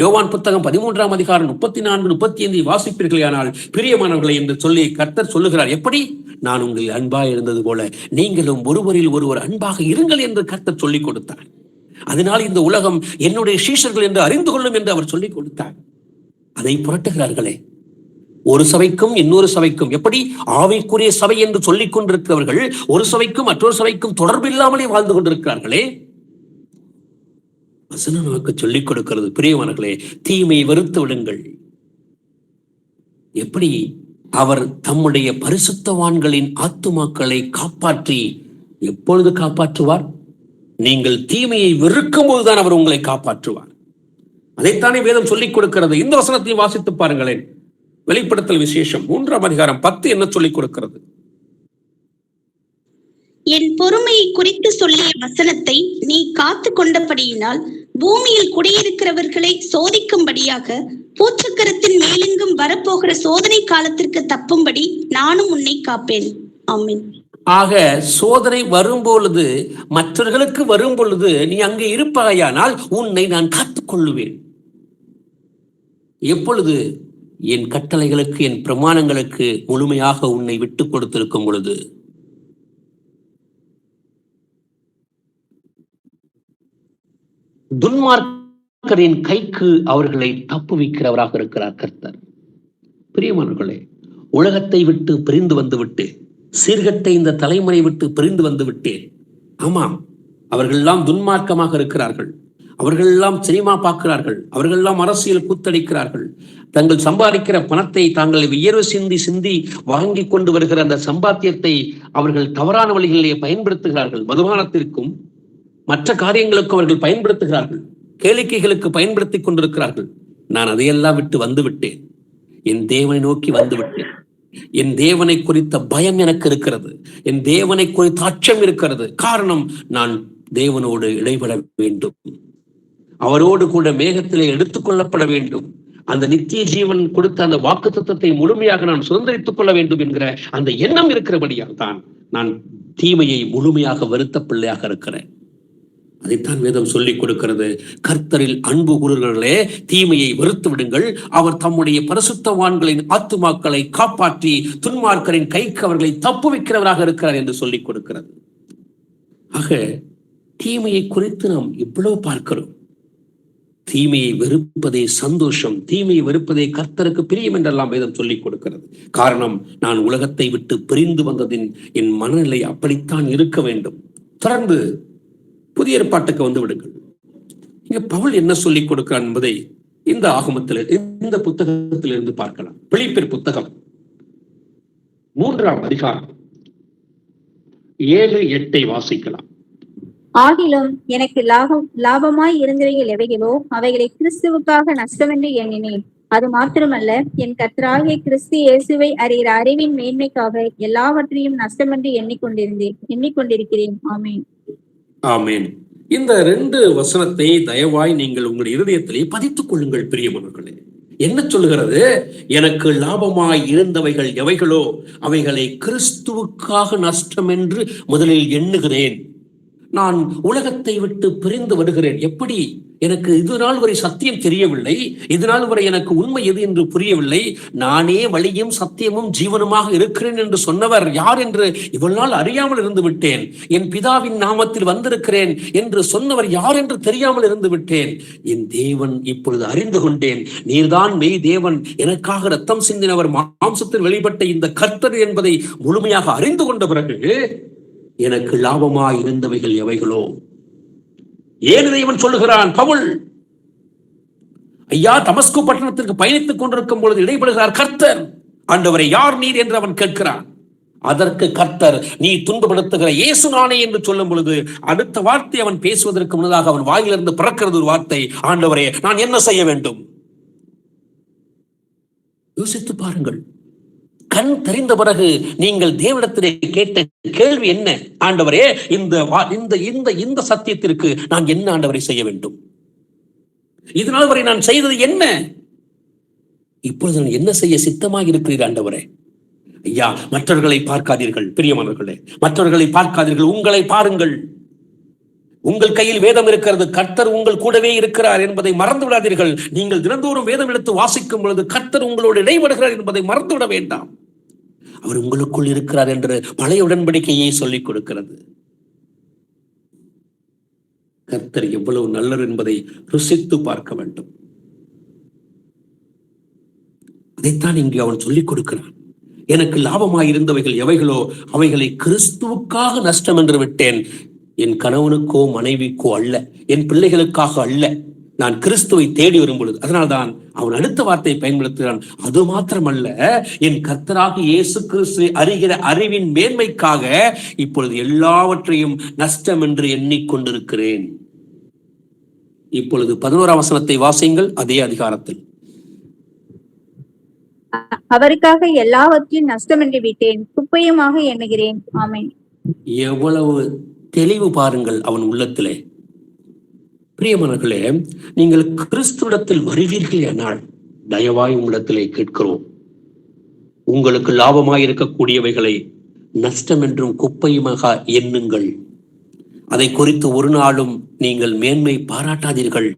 யோவான் புத்தகம் 13ஆம் அதிகாரம் 34-35 வாசிப்பீர்களானால் பிரியமானவர்களை என்று சொல்லி கர்த்தர் சொல்லுகிறார். எப்படி? நான் உங்களில் அன்பாக இருந்தது போல நீங்களும் ஒருவரில் ஒருவர் அன்பாக இருங்கள் என்று கர்த்தர் சொல்லிக் கொடுத்தார். அதனால் இந்த உலகம் என்னுடைய சீஷர்கள் என்று அறிந்து கொள்ளும் என்று அவர் சொல்லிக் கொடுத்தார். அதை புரட்டுகிறார்களே. ஒரு சபைக்கும் இன்னொரு சபைக்கும், எப்படி ஆவிக்குரிய சபை என்று சொல்லிக் கொண்டிருக்கிறவர்கள் ஒரு சபைக்கும் மற்றொரு சபைக்கும் தொடர்பு இல்லாமலே வாழ்ந்து கொண்டிருக்கிறார்களே. வசனம் நமக்கு சொல்லிக் கொடுக்கிறது, பிரியமானவர்களே, தீமையை வெறுத்து விடுங்கள். எப்படி? அவர் தம்முடைய பரிசுத்தவான்களின் ஆத்துமாக்களை காப்பாற்றி எப்பொழுது காப்பாற்றுவார்? நீங்கள் தீமையை வெறுக்கும் போதுதான் அவர் உங்களை காப்பாற்றுவார். அதைத்தானே வேதம் சொல்லிக் கொடுக்கிறது. இந்த வசனத்தை வாசித்து பாருங்களேன். வெளிப்படுத்தல் விசேஷம் 3ஆம் அதிகாரம் 10 என்ன சொல்லிக் கொடுக்கிறது? என் பொறுமையை குறித்து சொல்லிய வசனத்தை நீ காத்து கொண்டபடியினால் பூமியில் குடியிருக்கிறவர்களை சோதிக்கும்படியாக பூச்சக்கரத்தின் மேலெங்கும் வரப்போகிற சோதனை காலத்திற்கு தப்பும்படி நானும் உன்னை காப்பேன். ஆமென். ஆக சோதனை வரும்பொழுது, மற்றவர்களுக்கு வரும் பொழுது நீ அங்கே இருப்பாயானால் உன்னை நான் காத்துக்கொள்ளுவேன். எப்பொழுது? என் கட்டளைகளுக்கு, என் பிரமாணங்களுக்கு முழுமையாக உன்னை விட்டு கொடுத்திருக்கும் பொழுது. துன்மார்க்கரின் கைக்கு அவர்களை தப்புவிக்கிறவராக இருக்கிறார் கர்த்தர். பிரியமானவர்களே, உலகத்தை விட்டு பிரிந்து வந்து விட்டேன், சீர்கட்ட இந்த தலைமுறை விட்டு பிரிந்து வந்து விட்டேன். ஆமாம், அவர்கள் எல்லாம் துன்மார்க்கமாக இருக்கிறார்கள், அவர்கள் எல்லாம் சினிமா பார்க்கிறார்கள், அவர்கள் எல்லாம் அரசியல் கூத்தடிக்கிறார்கள், தங்கள் சம்பாதிக்கிற பணத்தை தாங்கள் வியர்வு சிந்தி சிந்தி வாங்கி கொண்டு வருகிற அந்த சம்பாத்தியத்தை அவர்கள் தவறான வழிகளிலே பயன்படுத்துகிறார்கள். மதுபானத்திற்கும் மற்ற காரியங்களுக்கும் அவர்கள் பயன்படுத்துகிறார்கள், கேளிக்கைகளுக்கு பயன்படுத்தி கொண்டிருக்கிறார்கள். நான் அதையெல்லாம் விட்டு வந்து விட்டேன், என் தேவனை நோக்கி வந்து விட்டேன். என் தேவனை குறித்த பயம் எனக்கு இருக்கிறது, என் தேவனை குறித்த அச்சம் இருக்கிறது. காரணம், நான் தேவனோடு இடைபட வேண்டும், அவரோடு கூட மேகத்திலே எடுத்துக்கொள்ளப்பட வேண்டும், அந்த நித்திய ஜீவன் கொடுத்த அந்த வாக்குத்தத்தத்தை முழுமையாக நான் சுதந்திரித்துக் கொள்ள வேண்டும் என்கிற அந்த எண்ணம் இருக்கிறபடியால் தான் நான் தீமையை முழுமையாக வெறுத்த பிள்ளையாக இருக்கிறேன். அதைத்தான் வேதம் சொல்லிக் கொடுக்கிறது. கர்த்தரில் அன்பு கூறுகிறவர்களே, தீமையை வெறுத்து விடுங்கள், அவர் தம்முடைய பரிசுத்தவான்களின் ஆத்துமாக்களை காப்பாற்றி துன்மார்க்கரின் கைக்கு அவர்களை தப்புவிக்கிறவராக இருக்கிறார் என்று சொல்லிக் கொடுக்கிறது. ஆக தீமையை குறித்து நாம் இவ்வளவு பார்க்கிறோம். தீமையை வெறுப்பதே சந்தோஷம், தீமையை வெறுப்பதே கர்த்தருக்கு பிரியம் என்றெல்லாம் வேதம் சொல்லிக் கொடுக்கிறது. காரணம், நான் உலகத்தை விட்டு பிரிந்து வந்ததின் என் மனநிலை அப்படித்தான் இருக்க வேண்டும். தொடர்ந்து புதிய ஏற்பாட்டுக்கு வந்து விடுங்கள். இங்க பவுல் என்ன சொல்லிக் கொடுக்கிறார் என்பதை இந்த ஆகமத்தில், இந்த புத்தகத்திலிருந்து பார்க்கலாம். பிலிப்பியர் புத்தகம் 3ஆம் அதிகாரம் 7-8 வாசிக்கலாம். ஆகிலும் எனக்கு லாபமாய் இருந்தவைகள் எவைகளோ அவைகளை கிறிஸ்துவுக்காக நஷ்டமென்று எண்ணினேன். அது மாத்திரமல்ல, என் கர்த்தராகிய கிறிஸ்து இயேசுவை அறிகிற அறிவின் மேன்மைக்காக எல்லாவற்றையும் நஷ்டமென்று எண்ணிக்கொண்டிருக்கிறேன். ஆமென். ஆமென். இந்த 2 வசனத்தை தயவாய் நீங்கள் உங்கள் இருதயத்திலே பதித்துக் கொள்ளுங்கள் பிரியமானவர்களே. என்ன சொல்லுகிறது? எனக்கு லாபமாய் இருந்தவைகள் எவைகளோ அவைகளை கிறிஸ்துவுக்காக நஷ்டம் என்று முதலில் எண்ணுகிறேன். நான் உலகத்தை விட்டு பிரிந்து வருகிறேன். எப்படி? எனக்கு இது நாள் வரை சத்தியம் தெரியவில்லை, இது நாள் வரை எனக்கு உண்மை எது என்று புரியவில்லை. நானே வழியும் சத்தியமும் ஜீவனுமாக இருக்கிறேன் என்று சொன்னவர் யார் என்று இவ்வளவு நாள் அறியாமல் இருந்து விட்டேன். என் பிதாவின் நாமத்தில் வந்திருக்கிறேன் என்று சொன்னவர் யார் என்று தெரியாமல் இருந்து விட்டேன். என் தேவன் இப்பொழுது அறிந்து கொண்டேன். நீர்தான் மெய் தேவன், எனக்காக ரத்தம் சிந்தினவர், மாம்சத்தில் வெளிப்பட்ட இந்த கர்த்தர் என்பதை முழுமையாக அறிந்து கொண்ட பிறகு எனக்கு லாபமாய் இருந்தவைகள் எவைகளோ. ஏன் தேவன் சொல்லுகிறான்? பவுல் ஐயா தமஸ்கு பட்டணத்திற்கு பயணித்துக் கொண்டிருக்கும் பொழுது இடைபடுகிறார் கர்த்தர். ஆண்டவரை யார் நீர் என்று அவன் கேட்கிறான். அதற்கு கர்த்தர், நீ துன்பப்படுத்துகிற இயேசு நானே என்று சொல்லும் பொழுது அடுத்த வார்த்தை அவன் பேசுவதற்கு முன்னதாக அவன் வாயிலிருந்து பிறக்கிறது ஒரு வார்த்தை, ஆண்டவரே நான் என்ன செய்ய வேண்டும்? யோசித்து பாருங்கள். கண் தெரிந்த பிறகு நீங்கள் தேவனிடத்திலே கேட்ட கேள்வி என்ன? ஆண்டவரே இந்த சத்தியத்திற்கு நான் என்ன ஆண்டவரை செய்ய வேண்டும்? இதனால் வரை நான் செய்தது என்ன? இப்பொழுது நான் என்ன செய்ய சித்தமாக இருக்கிறீர் ஆண்டவரே? ஐயா, மற்றவர்களை பார்க்காதீர்கள் பிரியமானவர்களே, மற்றவர்களை பார்க்காதீர்கள், உங்களை பாருங்கள். உங்கள் கையில் வேதம் இருக்கிறது, கர்த்தர் உங்கள் கூடவே இருக்கிறார் என்பதை மறந்து விடாதீர்கள். நீங்கள் தினந்தோறும் வேதம் எடுத்து வாசிக்கும் பொழுது கர்த்தர் உங்களோடு இடைபடுகிறார் என்பதை மறந்துவிட வேண்டாம். அவர் உங்களுக்குள் இருக்கிறார் என்று பழைய உடன்படிக்கையை சொல்லிக் கொடுக்கிறது. கர்த்தர் எவ்வளவு நல்லர் என்பதை ருசித்து பார்க்க வேண்டும். அதைத்தான் இங்கு அவன் சொல்லிக் கொடுக்கிறான். எனக்கு லாபமாய் இருந்தவைகள் எவைகளோ அவைகளை கிறிஸ்துவுக்காக நஷ்டம் என்று விட்டேன். என் கணவனுக்கோ மனைவிக்கோ அல்ல, என் பிள்ளைகளுக்காக அல்ல, நான் கிறிஸ்துவை தேடி வரும் பொழுது. அதனால்தான் அவன் அடுத்த வார்த்தையை பயன்படுத்துகிறான். அது மாத்திரமல்ல, என் கர்த்தராக இயேசு கிறிஸ்துவை அறிகிற அறிவின் மேன்மைக்காக இப்பொழுது எல்லாவற்றையும் நஷ்டம் என்று எண்ணிக்கொண்டிருக்கிறேன். இப்பொழுது 11ஆம் வசனத்தை வாசியுங்கள். அதே அதிகாரத்தில், அவருக்காக எல்லாவற்றையும் நஷ்டம் என்று விட்டேன், குப்பையுமாக எண்ணுகிறேன். ஆமென். எவ்வளவு தெளிவு பாருங்கள் அவன் உள்ளத்திலே. பிரியமானவர்களே, நீங்கள் கிறிஸ்துவிடத்தில் வருவீர்கள் என்னால் தயவாய் உங்களிடத்திலே கேட்கிறோம். உங்களுக்கு லாபமாய் இருக்கக்கூடியவைகளை நஷ்டம் என்றும் குப்பையுமாக எண்ணுங்கள். அதை குறித்து ஒரு நாளும் நீங்கள் மேன்மை பாராட்டாதீர்கள்.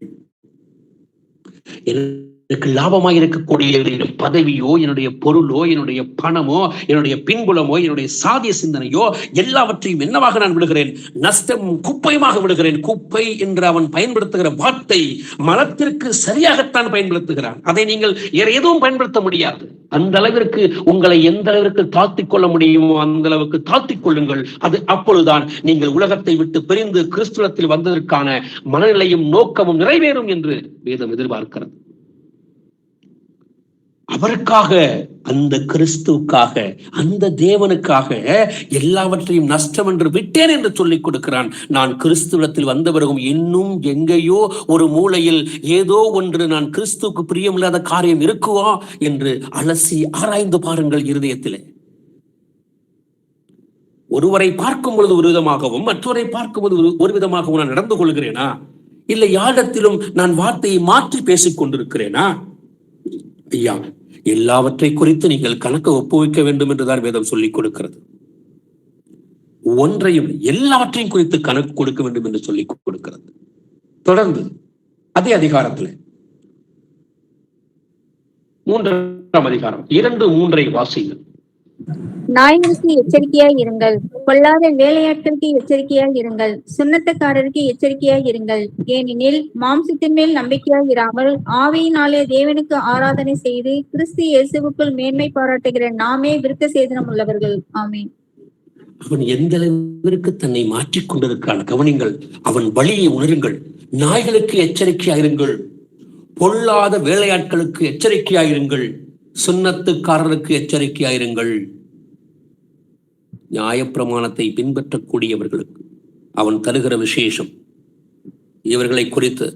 எனக்கு லாபமாக இருக்கக்கூடிய என்னுடைய பதவியோ, என்னுடைய பொருளோ, என்னுடைய பணமோ, என்னுடைய பின்புலமோ, என்னுடைய சாதிய சிந்தனையோ எல்லாவற்றையும் என்னவாக நான் விடுகிறேன்? நஷ்டம் குப்பையுமாக விடுகிறேன். குப்பை என்று அவன் பயன்படுத்துகிற வார்த்தை மலத்திற்கு சரியாகத்தான் பயன்படுத்துகிறான். அதை நீங்கள் எதுவும் பயன்படுத்த முடியாது. அந்த அளவிற்கு உங்களை எந்த அளவிற்கு தாழ்த்திக் கொள்ள முடியுமோ அந்த அளவுக்கு தாழ்த்திக் கொள்ளுங்கள். அது அப்பொழுதுதான் நீங்கள் உலகத்தை விட்டு பிரிந்து கிறிஸ்துவத்தில் வந்ததற்கான மனநிலையும் நோக்கமும் நிறைவேறும் என்று வேதம் எதிர்பார்க்கிறது. அவருக்காக, அந்த கிறிஸ்துவுக்காக, அந்த தேவனுக்காக எல்லாவற்றையும் நஷ்டம் என்று விட்டேன் என்று சொல்லிக் கொடுக்கிறான். நான் கிறிஸ்துவத்தில் வந்த பிறகும் இன்னும் எங்கேயோ ஒரு மூலையில் ஏதோ ஒன்று நான் கிறிஸ்துவுக்கு பிரியமில்லாத காரியம் இருக்குவா என்று அலசி ஆராய்ந்து பாருங்கள். இருதயத்திலே ஒருவரை பார்க்கும் பொழுது ஒரு விதமாகவும் மற்றவரை பார்க்கும்போது ஒரு விதமாகவும் நான் நடந்து கொள்கிறேனா? இல்லை யாரிடத்திலும் நான் வார்த்தையை மாற்றி பேசிக் கொண்டிருக்கிறேனா? ஐயா, எல்லாவற்றை குறித்து நீங்கள் கணக்கு ஒப்புவிக்க வேண்டும் என்றுதான் வேதம் சொல்லிக் கொடுக்கிறது. ஒன்றையும் எல்லாவற்றையும் குறித்து கணக்கு கொடுக்க வேண்டும் என்று சொல்லிக் கொடுக்கிறது. தொடர்ந்து அதே அதிகாரத்தில் 3ஆம் அதிகாரம் 2:3 வாசிங்கள். நாய்களுக்கு எச்சரிக்கையாய் இருங்கள், கொல்லாத வேலையாட்களுக்கு எச்சரிக்கையாய் இருங்கள், சுண்ணத்தக்காரருக்கு எச்சரிக்கையாய் இருங்கள். ஏனெனில் மாம்சத்தின் மேல் நம்பிக்கையாய் இராமல் ஆவியினாலே தேவனுக்கு ஆராதனை செய்து கிறிஸ்து இயேசுவுக்குள் மேன்மை பாராட்டுகிற நாமே விருத்த சேதனம் உள்ளவர்கள். ஆமென். அவன் எந்த அளவிற்கு தன்னை மாற்றிக் கொண்டிருக்கிறான் கவனிங்கள். அவன் வழியை உணருங்கள். நாய்களுக்கு எச்சரிக்கையாயிருங்கள், பொல்லாத வேலையாட்களுக்கு எச்சரிக்கையாயிருங்கள், சுண்ணத்துக்காரருக்கு எச்சரிக்கையாயிருங்கள். நியாயப்பிரமாணத்தை பின்பற்றக்கூடியவர்களுக்கு அவன் தருகிற விசேஷம். இவர்களை குறித்து,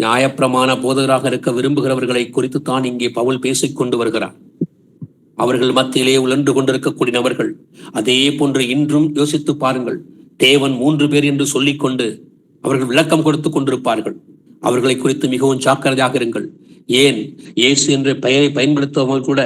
நியாயப்பிரமாண போதகராக இருக்க விரும்புகிறவர்களை குறித்து தான் இங்கே பவுல் பேசிக் கொண்டு வருகிறார். அவர்கள் மத்தியிலே உழன்று கொண்டிருக்கக்கூடிய நபர்கள். அதே போன்று இன்றும் யோசித்து பாருங்கள். தேவன் 3 பேர் என்று சொல்லிக் கொண்டு அவர்கள் விளக்கம் கொடுத்து கொண்டிருப்பார்கள். அவர்களை குறித்து மிகவும் ஜாக்கிரதையாக இருங்கள். ஏன் இயேசு என்ற பெயரை பயன்படுத்துவர்கள் கூட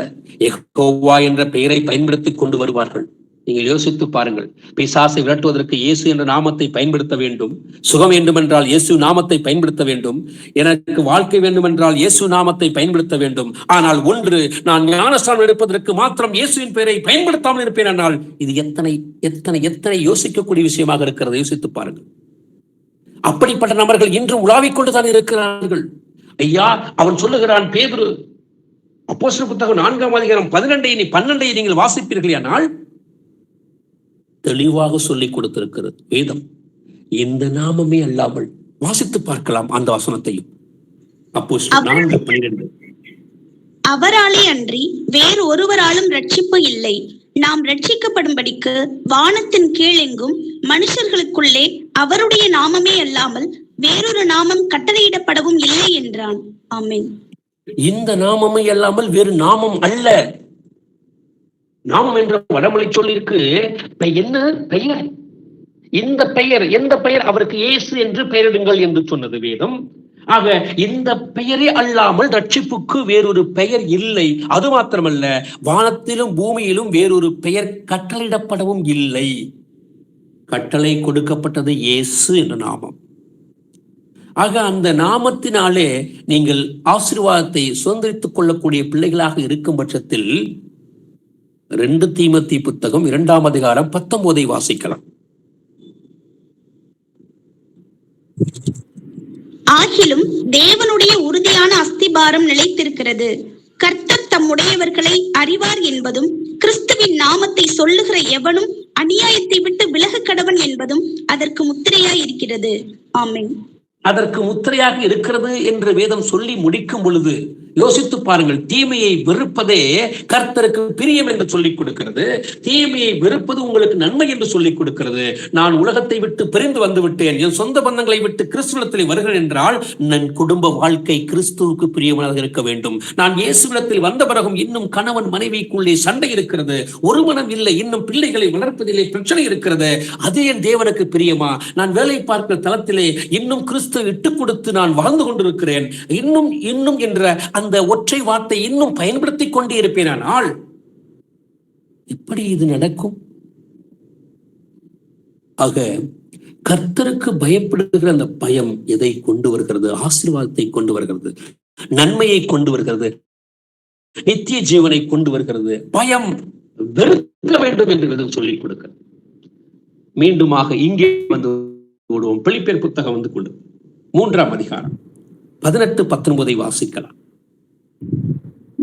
யெகோவா என்ற பெயரை பயன்படுத்திக் கொண்டு வருவார்கள். நீங்கள் யோசித்து பாருங்கள். பிசாசை விரட்டுவதற்கு இயேசு என்ற நாமத்தை பயன்படுத்த வேண்டும். சுகம் வேண்டுமென்றால் இயேசு நாமத்தை பயன்படுத்த வேண்டும். எனக்கு வாழ்க்கை வேண்டுமென்றால் இயேசு நாமத்தை பயன்படுத்த வேண்டும். ஆனால் ஒன்று, நான் ஞானஸ்நானம் எடுப்பதற்கு மாத்திரம் இயேசுவின் பெயரை பயன்படுத்தாமல் இருப்பேன் என்றால் இது எத்தனை எத்தனை எத்தனை யோசிக்கக்கூடிய விஷயமாக இருக்கிறது. யோசித்து பாருங்கள். அப்படிப்பட்ட நபர்கள் இன்றும் உலாவிக் கொண்டுதான் இருக்கிறார்கள். ஐயா, அவன் சொல்லுகிறான், பேதுரு அப்போஸ்தலர் புத்தகம் 4ஆம் அதிகாரம் 12 நீங்கள் வாசிப்பீர்கள் ஆனால் தெளிவாக சொல்லிக் கொடுத்திருக்கிறது வேதம். இந்த நாமமே அல்லாமல் வாசித்து பார்க்கலாம் அந்த வசனத்தையும். அப்போஸ்தலர் 4:12 அவராலே அன்றி வேறு ஒருவராலும் ரட்சிப்பு இல்லை. நாம் ரட்சிக்கப்படும்படிக்கு வானத்தின் கீழெங்கும் மனுஷர்களுக்குள்ளே அவருடைய நாமமே அல்லாமல் வேறொரு நாமம் கட்டளையிடப்படவும் இல்லை என்றான். ஆமென். இந்த நாமமே அல்லாமல் வேறு நாமம் அல்ல. நாமம் என்ற வடமொழி சொல்லிருக்கு. என்ன பெயர்? இந்த பெயர், எந்த பெயர்? அவருக்கு இயேசு என்று பெயரிடுங்கள் என்று சொன்னது வேதம். ஆக இந்த பெயரே அல்லாமல் ரட்சிப்புக்கு வேறொரு பெயர் இல்லை. அது மாத்திரமல்ல, வானத்திலும் பூமியிலும் வேறொரு பெயர் கட்டளையிடப்படவும் இல்லை. கட்டளை கொடுக்கப்பட்டது இயேசு என்ற நாமம். ஆக அந்த நாமத்தினாலே நீங்கள் ஆசீர்வாதத்தை சுதந்திரித்துக் கொள்ளக்கூடிய பிள்ளைகளாக இருக்கும் பட்சத்தில் 2 தீமோத்தேயு புத்தகம் 2ஆம் அதிகாரம் 19 வாசிக்கலாம். ஆகிலும் தேவனுடைய உறுதியான அஸ்திபாரம் நிலைத்திருக்கிறது. கர்த்தர் தம்முடையவர்களை அறிவார் என்பதும், கிறிஸ்துவின் நாமத்தை சொல்லுகிற எவனும் அநியாயத்தை விட்டு விலக கடவன் என்பதும் அதற்கு முத்திரையாய் இருக்கிறது. ஆமென். அதற்கு முத்திரையாக இருக்கிறது என்று வேதம் சொல்லி முடிக்கும் பொழுது யோசித்து பாருங்கள். தீமையை வெறுப்பதே கர்த்தருக்கு பிரியம் என்று சொல்லிக் கொடுக்கிறது. தீமையை வெறுப்பது உங்களுக்கு நன்மை என்று சொல்லிக் கொடுக்கிறது. நான் உலகத்தை விட்டு பிரிந்து வந்து விட்டேன், என் சொந்த பந்தங்களை விட்டு கிறிஸ்துவத்தில் வருகிறேன் என்றால் என் குடும்ப வாழ்க்கை கிறிஸ்துவுக்கு பிரியமானதாக இருக்க வேண்டும். நான் இயேசுவிடத்தில் வந்த பிறகும் இன்னும் கணவன் மனைவிக்குள்ளே சண்டை இருக்கிறது, ஒரு மனம் இல்லை, இன்னும் பிள்ளைகளை வளர்ப்பதிலே பிரச்சனை இருக்கிறது. அது என் தேவனுக்கு பிரியமா? நான் வேலை பார்க்கிற தளத்திலே இன்னும் கிறிஸ்து இட்டு கொடுத்து நான் வாழ்ந்து கொண்டிருக்கிறேன். இன்னும் இன்னும் என்ற அந்த ஒற்றை வார்த்தை இன்னும் பயன்படுத்திக் கொண்டே இருப்பேனால் எப்படி இது நடக்கும்? ஆக கர்த்தருக்கு பயப்படுகிற அந்த பயம் எதை கொண்டு வருகிறது? ஆசீர்வாதத்தை கொண்டு வருகிறது, நன்மையை கொண்டு வருகிறது, நித்திய ஜீவனை கொண்டு வருகிறது. பயம் வெறுக்க வேண்டும் என்று சொல்லிக் கொடுக்கிறது. மீண்டுமாக இங்கே வந்து விடுவோம். பிலிப்பியர் புத்தகம் வந்து கொண்டு 3ஆம் அதிகாரம் 18-19 வாசிக்கலாம்.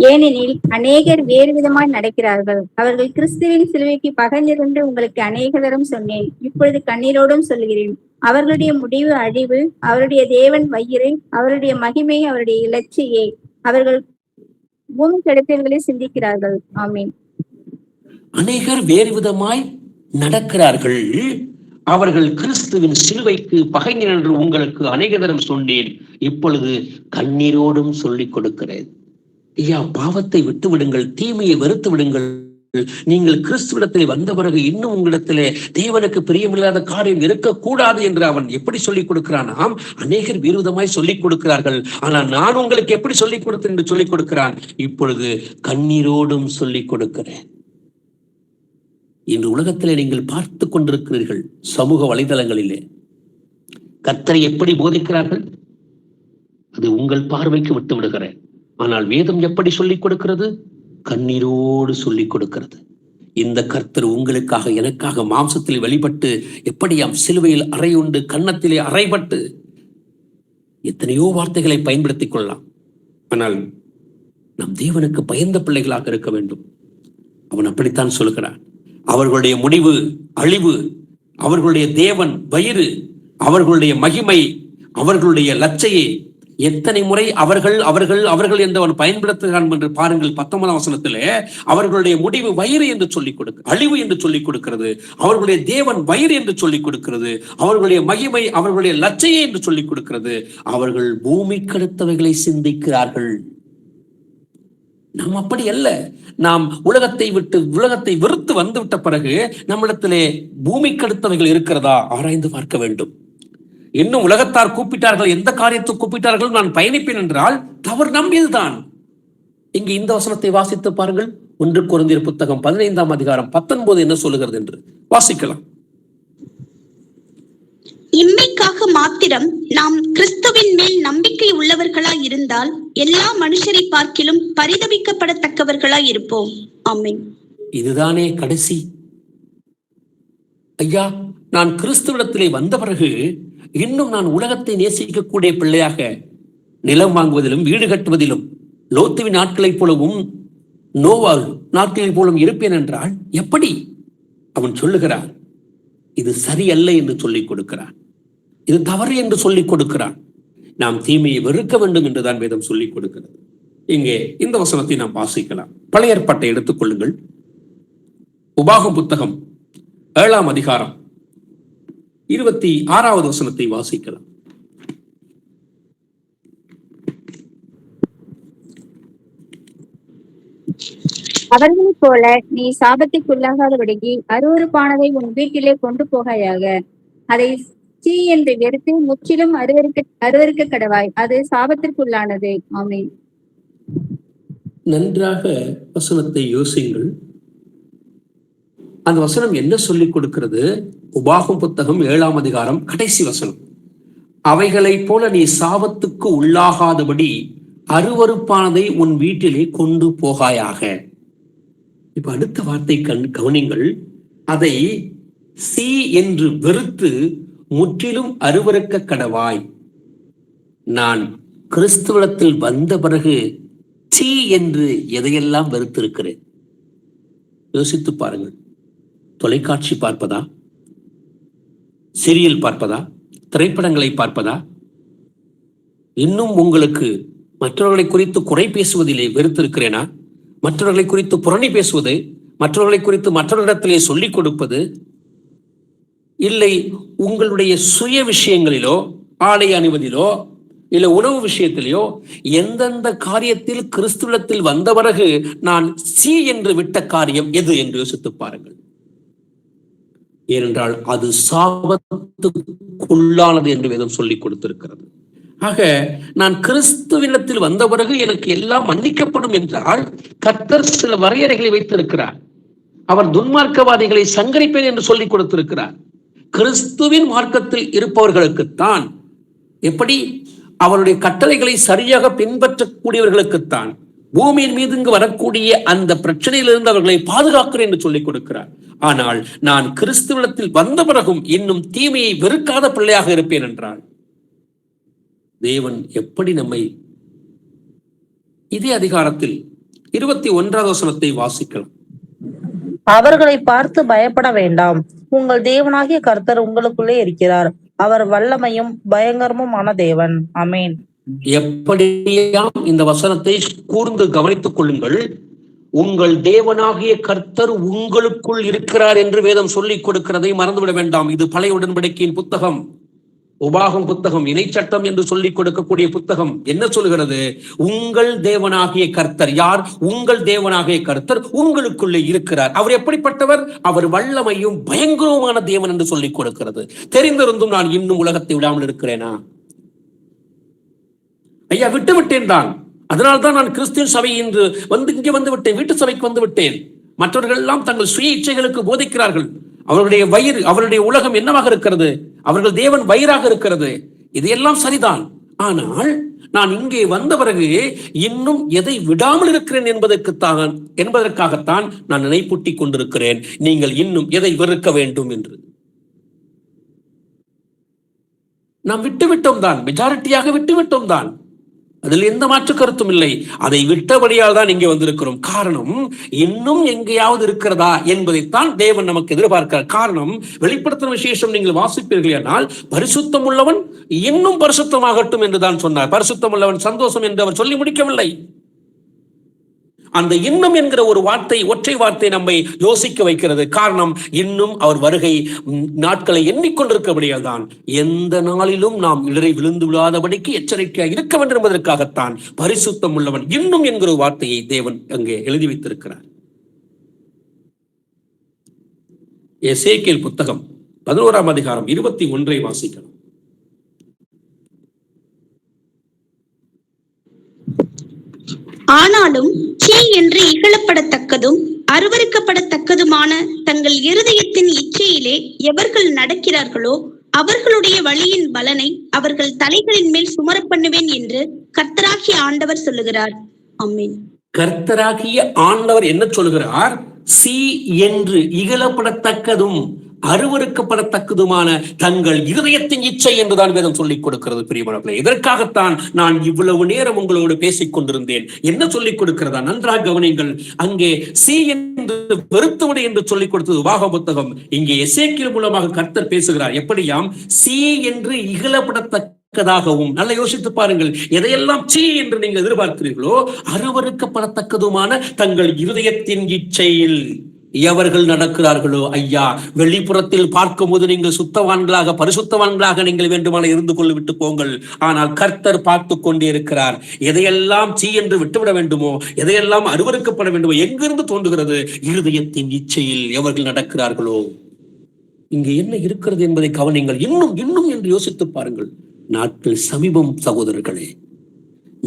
ஏனெனில் அநேகர் வேறு விதமாய் நடக்கிறார்கள். அவர்கள் கிறிஸ்துவின் சிலுவைக்கு பகைஞர் என்று உங்களுக்கு அநேக தரம் சொன்னேன். இப்பொழுது கண்ணீரோடும் சொல்கிறேன். அவர்களுடைய முடிவு அழிவு, அவருடைய தேவன் வயிறு, அவருடைய மகிமை, அவருடைய இலட்சியே. அவர்கள் பூமி கடத்தல்களை சிந்திக்கிறார்கள். ஆமீன். அநேகர் வேறு விதமாய் நடக்கிறார்கள். அவர்கள் கிறிஸ்துவின் சிலுவைக்கு பகைஞர் என்று உங்களுக்கு அநேக தரம் சொன்னேன். இப்பொழுது கண்ணீரோடும் சொல்லிக் கொடுக்கிறேன். ஐயா, பாவத்தை விட்டு விடுங்கள், தீமையை வெறுத்து விடுங்கள். நீங்கள் கிறிஸ்துவிடத்திலே வந்த பிறகு இன்னும் உங்களிடத்திலே தேவனுக்கு பிரியமில்லாத காரியம் இருக்கக்கூடாது என்று அவன் எப்படி சொல்லிக் கொடுக்கிறானாம்? அநேகர் விரோதமாய் சொல்லிக் கொடுக்கிறார்கள். ஆனால் நான் உங்களுக்கு எப்படி சொல்லிக் கொடுத்தேன் என்று சொல்லிக் கொடுக்கிறான். இப்பொழுது கண்ணீரோடும் சொல்லிக் கொடுக்கிறேன். இன்று உலகத்திலே நீங்கள் பார்த்து கொண்டிருக்கிறீர்கள், சமூக வலைதளங்களிலே கர்த்தரை எப்படி போதிக்கிறார்கள், அது உங்கள் பார்வைக்கு விட்டு விடுகிறேன். ஆனால் வேதம் எப்படி சொல்லிக் கொடுக்கிறது? கண்ணீரோடு சொல்லிக் கொடுக்கிறது. இந்த கர்த்தர் உங்களுக்காக எனக்காக மாம்சத்தில் வெளிப்பட்டு எப்படியாம் சிலுவையில் அறையுண்டு கன்னத்திலே அறைபட்டு எத்தனையோ வார்த்தைகளை பயன்படுத்திக் கொள்ளலாம். ஆனால் நம் தேவனுக்கு பயந்த பிள்ளைகளாக இருக்க வேண்டும். அவன் அப்படித்தான் சொல்கிறான். அவர்களுடைய முடிவு அழிவு, அவர்களுடைய தேவன் வயிறு, அவர்களுடைய மகிமை, அவர்களுடைய லட்சையை எத்தனை முறை அவர்கள் அவர்கள் அவர்கள் என்று அவன் பயன்படுத்துகிறான் என்று பாருங்கள். 19ஆம் வசனத்திலே அவர்களுடைய முடிவு வயிறு என்று சொல்லிக் கொடுக்க, அழிவு என்று சொல்லிக் கொடுக்கிறது. அவர்களுடைய தேவன் வயிறு என்று சொல்லிக் கொடுக்கிறது. அவர்களுடைய மகிமை, அவர்களுடைய லட்சையை என்று சொல்லிக் கொடுக்கிறது. அவர்கள் பூமி கடத்தவைகளை சிந்திக்கிறார்கள். நாம் அப்படி அல்ல. நாம் உலகத்தை விட்டு உலகத்தை வெறுத்து வந்துவிட்ட பிறகு நம்மிடத்திலே பூமி கடத்தவைகள் இருக்கிறதா ஆராய்ந்து பார்க்க வேண்டும். இன்னும் உலகத்தார் கூப்பிட்டார்கள், எந்த காரியத்தை கூப்பிட்டார்கள், நான் பயணிப்பேன் என்றால் தவறு நம்பியதுதான். இங்கு இந்த வசனத்தை வாசித்து பாருங்கள். 1 கொரிந்தியர் புத்தகம் 15ஆம் அதிகாரம் 19 என்ன சொல்லுகிறது என்று வாசிக்கலாம். இம்மைக்காக மாத்திரம் நாம் கிறிஸ்துவின் மேல் நம்பிக்கை உள்ளவர்களாய் இருந்தால் எல்லா மனுஷரை பார்க்கிலும் பரிதபிக்கப்படத்தக்கவர்களாய் இருப்போம். ஆமென். இதுதானே கடைசி. ஐயா, நான் கிறிஸ்துவிடத்திலே வந்த பிறகு இன்னும் நான் உலகத்தை நேசிக்கக்கூடிய பிள்ளையாக நிலம் வாங்குவதிலும் வீடு கட்டுவதிலும் லோத்துவின் நாட்களைப் போலவும் நோவா நாட்களைப் போலவும் இருப்பேன் என்றால் எப்படி? அவன் சொல்லுகிறான். இது சரியல்ல என்று சொல்லிக் கொடுக்கிறான். இது தவறு என்று சொல்லிக் கொடுக்கிறான். நாம் தீமையை வெறுக்க வேண்டும் என்றுதான் வேதம் சொல்லிக் கொடுக்கிறது. இங்கே இந்த வசனத்தை நாம் வாசிக்கலாம். பழைய ஏற்பாட்டை எடுத்துக் கொள்ளுங்கள். உபாகம் புத்தகம் 7ஆம் அதிகாரம் 26வது வசனத்தை வாசிக்கலாம். அவர்களைப் போல நீ சாபத்திற்குள்ளாகாதபடிக்கு அருவருப்பானதை உன் வீட்டிலே கொண்டு போகாயாக. அதை சீ என்று வெறுத்து முற்றிலும் அருவருக்க கடவாய். அது சாபத்திற்குள்ளானது. ஆமென். நன்றாக வசனத்தை யோசிங்கள். அந்த வசனம் என்ன சொல்லிக் கொடுக்கிறது? உபாகம் புத்தகம் 7ஆம் அதிகாரம் கடைசி வசனம். அவைகளைப் போல நீ சாபத்துக்கு உள்ளாகாதபடி அருவருப்பானதை உன் வீட்டிலே கொண்டு போகாயாக. இப்ப அடுத்த வார்த்தை கவனிங்கள். அதை சீ என்று வெறுத்து முற்றிலும் அருவருக்க கடவாய். நான் கிறிஸ்துவத்தில் வந்த பிறகு சீ என்று எதையெல்லாம் வெறுத்திருக்கிறேன். யோசித்து பாருங்கள். தொலைக்காட்சி பார்ப்பதா, சீரியல் பார்ப்பதா, திரைப்படங்களை பார்ப்பதா, இன்னும் உங்களுக்கு மற்றவர்களை குறித்து குறை பேசுவதிலே வெறுத்திருக்கிறேனா? மற்றவர்களை குறித்து புரணி பேசுவது, மற்றவர்களை குறித்து மற்றவர்களிடத்திலே சொல்லிக் கொடுப்பது, இல்லை உங்களுடைய சுய விஷயங்களிலோ, ஆடை அணிவதிலோ, இல்ல உணவு விஷயத்திலேயோ எந்தெந்த காரியத்தில் கிறிஸ்துவத்தில் வந்த பிறகு நான் சீ என்று விட்ட காரியம் எது என்று யோசித்து பாருங்கள். ஏனென்றால் அது சாபத்துக்குள்ளானது என்று வேதம் சொல்லிக் கொடுத்திருக்கிறது. ஆக நான் கிறிஸ்துவினத்தில் வந்த பிறகு எனக்கு எல்லாம் மன்னிக்கப்படும் என்றால் கர்த்தர் சில வரையறைகளை வைத்திருக்கிறார். அவர் துன்மார்க்கவாதிகளை சங்கரிப்பேன் என்று சொல்லிக் கொடுத்திருக்கிறார். கிறிஸ்துவின் மார்க்கத்தில் இருப்பவர்களுக்குத்தான். எப்படி? அவருடைய கட்டளைகளை சரியாக பின்பற்றக்கூடியவர்களுக்குத்தான் பூமியின் மீது இங்கு வரக்கூடிய அந்த பிரச்சனையிலிருந்து அவர்களை பாதுகாக்கிறேன் என்று சொல்லிக் கொடுக்கிறார். ஆனால் நான் கிறிஸ்துவிடத்தில் வந்த பிறகும் இன்னும் தீமையை வெறுக்காத பிள்ளையாக இருப்பேன் என்றால் தேவன் எப்படி நம்மை, இதே அதிகாரத்தில் 21வது வசனத்தை வாசிக்கலாம். அவர்களை பார்த்து பயப்பட வேண்டாம், உங்கள் தேவனாகிய கர்த்தர் உங்களுக்குள்ளே இருக்கிறார். அவர் வல்லமையும் பயங்கரமுமான தேவன். ஆமென். எப்படியாம் இந்த வசனத்தை கூர்ந்து கவனித்துக் கொள்ளுங்கள். உங்கள் தேவனாகிய கர்த்தர் உங்களுக்குள் இருக்கிறார் என்று வேதம் சொல்லிக் கொடுக்கிறதை மறந்துவிட வேண்டாம். இது பழைய உடன்படிக்கையின் புத்தகம், உபாகம் புத்தகம், இணைச்சட்டம் என்று சொல்லிக் கொடுக்கக்கூடிய புத்தகம். என்ன சொல்கிறது? உங்கள் தேவனாகிய கர்த்தர். யார்? உங்கள் தேவனாகிய கர்த்தர் உங்களுக்குள்ளே இருக்கிறார். அவர் எப்படிப்பட்டவர்? அவர் வல்லமையும் பயங்கரமான தேவன் என்று சொல்லிக் கொடுக்கிறது. தெரிந்திருந்தும் நான் இன்னும் உலகத்தை விடாமல் இருக்கிறேனா? ஐயா, விட்டு விட்டேன் தான். அதனால்தான் நான் கிறிஸ்துவின் சபை என்று இங்கே வந்து விட்டேன், வீட்டு சபைக்கு வந்து விட்டேன். மற்றவர்கள் எல்லாம் தங்கள் சுய இச்சைகளுக்கு போதிக்கிறார்கள். அவருடைய வயிறு, அவருடைய உலகம் என்னவாக இருக்கிறது? அவர்கள் தேவன் வயிறாக இருக்கிறது. இதையெல்லாம் சரிதான். ஆனால் நான் இங்கே வந்த பிறகு இன்னும் எதை விடாமல் இருக்கிறேன் என்பதற்காகத்தான் நான் நினைப்பூட்டிக் கொண்டிருக்கிறேன். நீங்கள் இன்னும் எதை வெறுக்க வேண்டும் என்று. நாம் விட்டுவிட்டோம் தான், மெஜாரிட்டியாக விட்டுவிட்டோம் தான். அதில் எந்த மாற்று கருத்தும் இல்லை. அதை விட்டபடியால் தான் இங்கே வந்திருக்கிறோம். காரணம், இன்னும் எங்கேயாவது இருக்கிறதா என்பதைத்தான் தேவன் நமக்கு எதிர்பார்க்கிறார். காரணம், வெளிப்படுத்தின விசேஷம் நீங்கள் வாசிப்பீர்கள் ஆனால் பரிசுத்தம் உள்ளவன் இன்னும் பரிசுத்தமாகட்டும் என்றுதான் சொன்னார். பரிசுத்தம் உள்ளவன் சந்தோஷம் என்று அவர் சொல்லி முடிக்கவில்லை. அந்த இன்னும் என்கிற ஒரு வார்த்தை, ஒற்றை வார்த்தை நம்மை யோசிக்க வைக்கிறது. காரணம், இன்னும் அவர் வருகை நாட்களை எண்ணிக்கொண்டிருக்கபடியால் தான் எந்த நாளிலும் நாம் இடரை விழுந்து விடாதபடிக்கு எச்சரிக்கையாக இருக்க வேண்டும் என்பதற்காகத்தான் பரிசுத்தம் உள்ளவன் இன்னும் என்கிற வார்த்தையை தேவன் அங்கே எழுதி வைத்திருக்கிறார். எசேக்கியேல் புத்தகம் 11ஆம் அதிகாரம் 21 வாசிக்கலாம். ஆனாலும் சீ என்று இகழப்படத்தக்கதும் அருவருக்கப்படத்தக்கதுமான தங்கள் இருதயத்தின் இச்சையிலே எவர்கள் நடக்கிறார்களோ அவர்களுடைய வழியின் பலனை அவர்கள் தலைகளின் மேல் சுமர பண்ணுவேன் என்று கர்த்தராகிய ஆண்டவர் சொல்லுகிறார். ஆமென். கர்த்தராகிய ஆண்டவர் என்ன சொல்கிறார்? சீ என்று இகழப்படத்தக்கதும் அருவருக்கப்படத்தக்கதுமான தங்கள் இருதயத்தின் இச்சை என்றுதான் வேதம் சொல்லிக் கொடுக்கிறது. பிரியமானவர்களே, இதற்காகத்தான் நான் இவ்வளவு நேரம் உங்களோடு பேசிக் கொண்டிருந்தேன். என்ன சொல்லிக் கொடுக்கிறதா? நன்றாக கவனிங்கள். அங்கே சி என்று வெறுத்துவிடு என்று சொல்லிக் கொடுத்தது உபாகம புத்தகம். இங்கே எசேக்கியேல் மூலமாக கர்த்தர் பேசுகிறார். எப்படியாம்? சி என்று இகழப்படத்தக்கதாகவும். நல்லா யோசித்து பாருங்கள். எதையெல்லாம் சீ என்று நீங்கள் எதிர்பார்க்கிறீர்களோ அருவருக்கப்படத்தக்கதுமான தங்கள் இருதயத்தின் இச்சையில் எவர்கள் நடக்கிறார்களோ. ஐயா, வெளிப்புறத்தில் பார்க்கும் போது நீங்கள் சுத்தவான்களாக, பரிசுத்தவான்களாக நீங்கள் வேண்டுமானால் இருந்து கொண்டு விட்டு போங்கள். ஆனால் கர்த்தர் பார்த்து கொண்டே இருக்கிறார். எதையெல்லாம் சீ என்று விட்டுவிட வேண்டுமோ, எதையெல்லாம் அருவருக்கப்பட வேண்டுமோ, எங்கிருந்து தோன்றுகிறது? இருதயத்தின் இச்சையில் எவர்கள் நடக்கிறார்களோ. இங்கே என்ன இருக்கிறது என்பதை கவனிங்கள். இன்னும் இன்னும் என்று யோசித்து பாருங்கள். நாட்கள் சமீபம் சகோதரர்களே,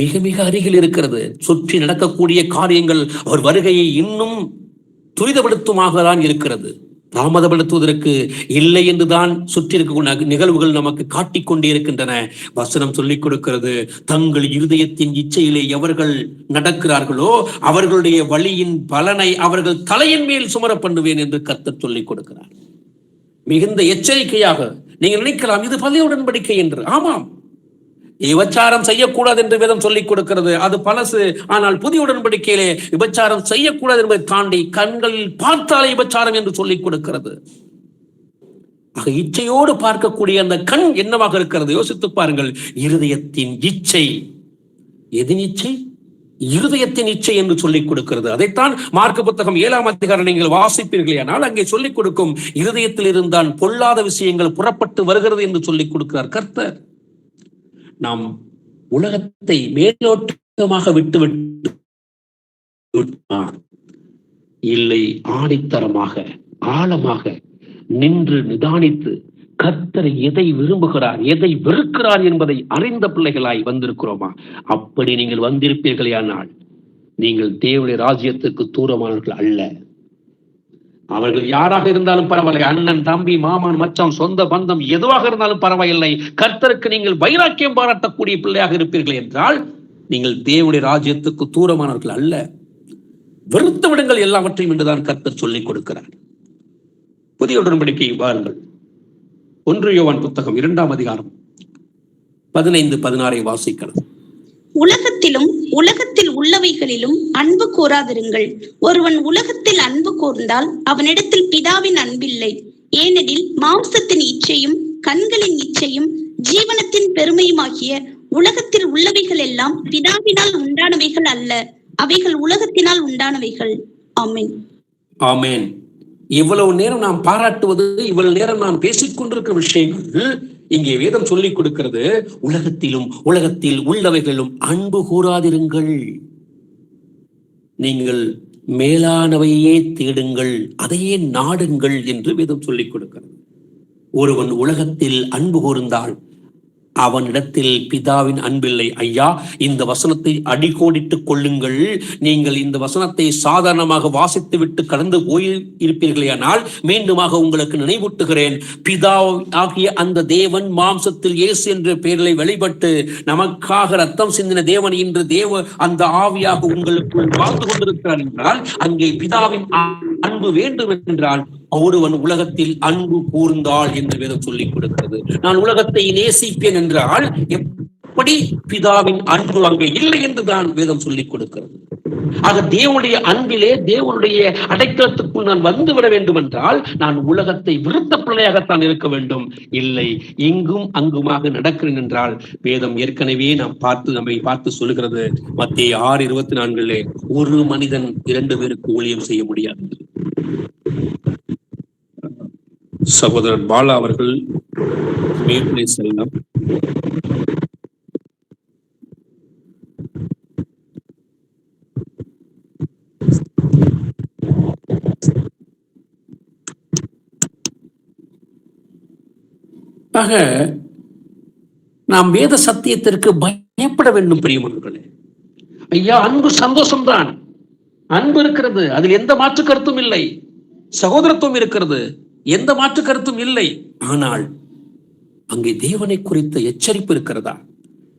மிக மிக அருகில் இருக்கிறது. சுற்றி நடக்கக்கூடிய காரியங்கள் அவர் வருகையை இன்னும் துரிதப்படுத்துமாக தான் இருக்கிறது. தாமதப்படுத்துவதற்கு இல்லை என்றுதான் சுற்றி இருக்க நிகழ்வுகள் நமக்கு காட்டிக்கொண்டே இருக்கின்றன. வசனம் சொல்லிக் கொடுக்கிறது, தங்கள் இருதயத்தின் இச்சையிலே எவர்கள் நடக்கிறார்களோ அவர்களுடைய வழியின் பலனை அவர்கள் தலையின் மேல் சுமர பண்ணுவேன் என்று கர்த்தர் சொல்லிக் கொடுக்கிறார். மிகுந்த எச்சரிக்கையாக. நீங்கள் நினைக்கலாம் இது பழைய உடன்படிக்கை என்று. ஆமாம், விபச்சாரம் செய்யக்கூடாது என்று வேதம் சொல்லிக் கொடுக்கிறது, அது பழசு. ஆனால் புதிய உடன்படிக்கையிலே விபச்சாரம் செய்யக்கூடாது என்பதை தாண்டி கண்களில் பார்த்தாலே விபச்சாரம் என்று சொல்லிக் கொடுக்கிறது. ஆக இச்சையோடு பார்க்கக்கூடிய அந்த கண் என்னவாக இருக்கிறது? யோசித்து பாருங்கள். இருதயத்தின் இச்சை. எதின் இச்சை? இருதயத்தின் இச்சை என்று சொல்லிக் கொடுக்கிறது. அதைத்தான் மார்க்கு புத்தகம் 7ஆம் அதிகாரம் நீங்கள் வாசிப்பீர்களே ஆனால் அங்கே சொல்லிக் கொடுக்கும், இருதயத்தில் இருந்தான் பொல்லாத விஷயங்கள் புறப்பட்டு வருகிறது என்று சொல்லிக் கொடுக்கிறார் கர்த்தர். நாம் உலகத்தை மேலோட்டமாக விட்டுவிட்டு இல்லை, ஆணித்தரமாக ஆழமாக நின்று நிதானித்து கர்த்தர் எதை விரும்புகிறார், எதை வெறுக்கிறார் என்பதை அறிந்த பிள்ளைகளாய் வந்திருக்கிறோமா? அப்படி நீங்கள் வந்திருப்பீர்களே ஆனால் நீங்கள் தேவனுடைய ராஜ்யத்துக்கு தூரமானவர்கள் அல்ல. அவர்கள் யாராக இருந்தாலும் பரவாயில்லை, அண்ணன், தம்பி, மாமன், மச்சான், சொந்த பந்தம் எதுவாக இருந்தாலும் பரவாயில்லை, கர்த்தருக்கு நீங்கள் வைராக்கியம் பாராட்டக்கூடிய பிள்ளையாக இருப்பீர்கள் என்றால் நீங்கள் தேவனுடைய ராஜ்யத்துக்கு தூரமானவர்கள் அல்ல. வெறுத்து விடுங்கள் எல்லாவற்றையும் என்றுதான் கர்த்தர் சொல்லிக் கொடுக்கிறார். புதிய உடன்படிக்கை வாருங்கள். 1 யோவான் புத்தகம் 2ஆம் அதிகாரம் 15-16 வாசிக்கலாம். உலகத்திலும் உலகத்தில் உள்ளவைகளிலும் அன்பு கூறாதிருங்கள். ஒருவன் உலகத்தில் அன்பு கூர்ந்தால் அவனிடத்தில் பிதாவின் அன்பில்லை. ஏனெனில் மாம்சத்தின் இச்சையும் கண்களின் இச்சையும் ஜீவனத்தின் பெருமையுமாகிய உலகத்தில் உள்ளவைகள் எல்லாம் பிதாவினால் உண்டானவைகள் அல்ல, அவைகள் உலகத்தினால் உண்டானவைகள். ஆமென். ஆமென். இவ்வளவு நேரம் நாம் பாராட்டுவது, இவ்வளவு நேரம் நாம் பேசிக் கொண்டிருக்கிற விஷயங்கள் இங்கே வேதம் சொல்லிக் கொடுக்கிறது. உலகத்திலும் உலகத்தில் உள்ளவைகளும் அன்பு கூறாதிருங்கள். நீங்கள் மேலானவையே தேடுங்கள், அதையே நாடுங்கள் என்று வேதம் சொல்லிக் கொடுக்கிறது. ஒருவன் உலகத்தில் அன்பு கூர்ந்தால் அவனிடத்தில் பிதாவின் அன்பில்லை. ஐயா, இந்த வசனத்தை அடிக்கோடிட்டுக் கொள்ளுங்கள். நீங்கள் இந்த வசனத்தை சாதாரணமாக வாசித்து விட்டு கடந்து போயிருப்பீர்களேயானால் மீண்டுமாக உங்களுக்கு நினைவூட்டுகிறேன். பிதா ஆகிய அந்த தேவன் மாம்சத்தில் இயேசு என்ற பெயரை வெளிப்பட்டு நமக்காக ரத்தம் சிந்தின தேவன் இன்று அந்த ஆவியாக உங்களுக்குள் வாழ்ந்து கொண்டிருக்கிறார் என்றால் அங்கே பிதாவின் அன்பு வேண்டும் என்றால் ஒருவன் உலகத்தில் அன்பு கூர்ந்தாள் என்று வேதம் சொல்லிக் கொடுக்கிறது. நான் உலகத்தை நேசிப்பேன் என்றால் எப்படி பிதாவின் அன்பு அங்கே இல்லை என்றுதான் வேதம் சொல்லிக் கொடுக்கிறது. ஆக தேவனுடைய அன்பிலே, தேவனுடைய அடைக்கலத்துக்குள் நான் வந்துவிட வேண்டும் என்றால் நான் உலகத்தை விருத்த பிள்ளையாகத்தான் இருக்க வேண்டும். இல்லை, இங்கும் அங்குமாக நடக்கிறேன் என்றால் வேதம் ஏற்கனவே நம்மை பார்த்து சொல்லுகிறது. மத்தேயு 6:24 ஒரு மனிதன் 2 பேருக்கு ஊழியம் செய்ய முடியாது. சகோதரர் பாலா அவர்கள் மேற்கொள்ளை செல்லம். ஆக நாம் வேத சத்தியத்திற்கு பயப்பட வேண்டும் பிரியமானவர்களே. ஐயா, அன்பு சந்தோஷம்தான், அன்பு இருக்கிறது, அதில் எந்த மாற்று கருத்தும் இல்லை. சகோதரத்துவம் இருக்கிறது, எந்த மாற்று கருத்தும் இல்லை. ஆனால் அங்கே தேவனை குறித்த எச்சரிப்பு இருக்கிறதா?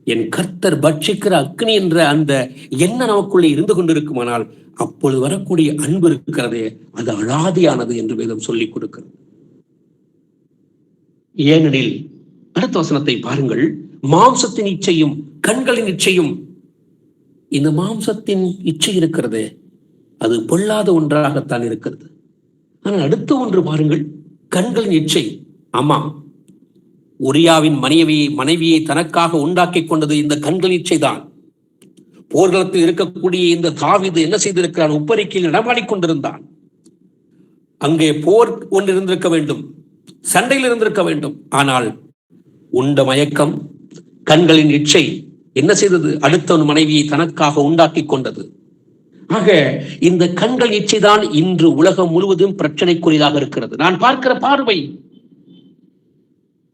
என் கர்த்தர் பட்சிக்கிற அக்னி என்ற அந்த எண்ணம் நமக்குள்ளே இருந்து கொண்டிருக்குமானால் அப்பொழுது வரக்கூடிய அன்பு இருக்கிறதே, அது அலாதியானது என்று வேதம் சொல்லிக் கொடுக்கிறது. ஏனெனில் அடுத்த வசனத்தை பாருங்கள். மாம்சத்தின் இச்சையும் கண்களின் இச்சையும். இந்த மாம்சத்தின் இச்சை இருக்கிறது, அது பொல்லாத ஒன்றாகத்தான் இருக்கிறது. ஆனால் அடுத்த ஒன்று பாருங்கள், கண்களின் இச்சை. ஆமாம், உரியாவின் மனைவியை தனக்காக உண்டாக்கி கொண்டது இந்த கண்களின் இச்சை தான். போர்க்களத்தில் இருக்கக்கூடிய இந்த தாவீது என்ன செய்திருக்கிறான்? உப்பரிக்கையில் நடமாடிக் கொண்டிருந்தான். அங்கே போர் ஒன்று இருந்திருக்க வேண்டும், சண்டையில் இருந்திருக்க வேண்டும். ஆனால் உண்ட மயக்கம், கண்களின் இச்சை என்ன செய்தது? அடுத்தவன் மனைவியை தனக்காக உண்டாக்கி கொண்டது. ஆக இந்த கண்கள் இச்சைதான் இன்று உலகம் முழுவதும் பிரச்சனைக்குரியதாக இருக்கிறது. நான் பார்க்கிற பார்வை.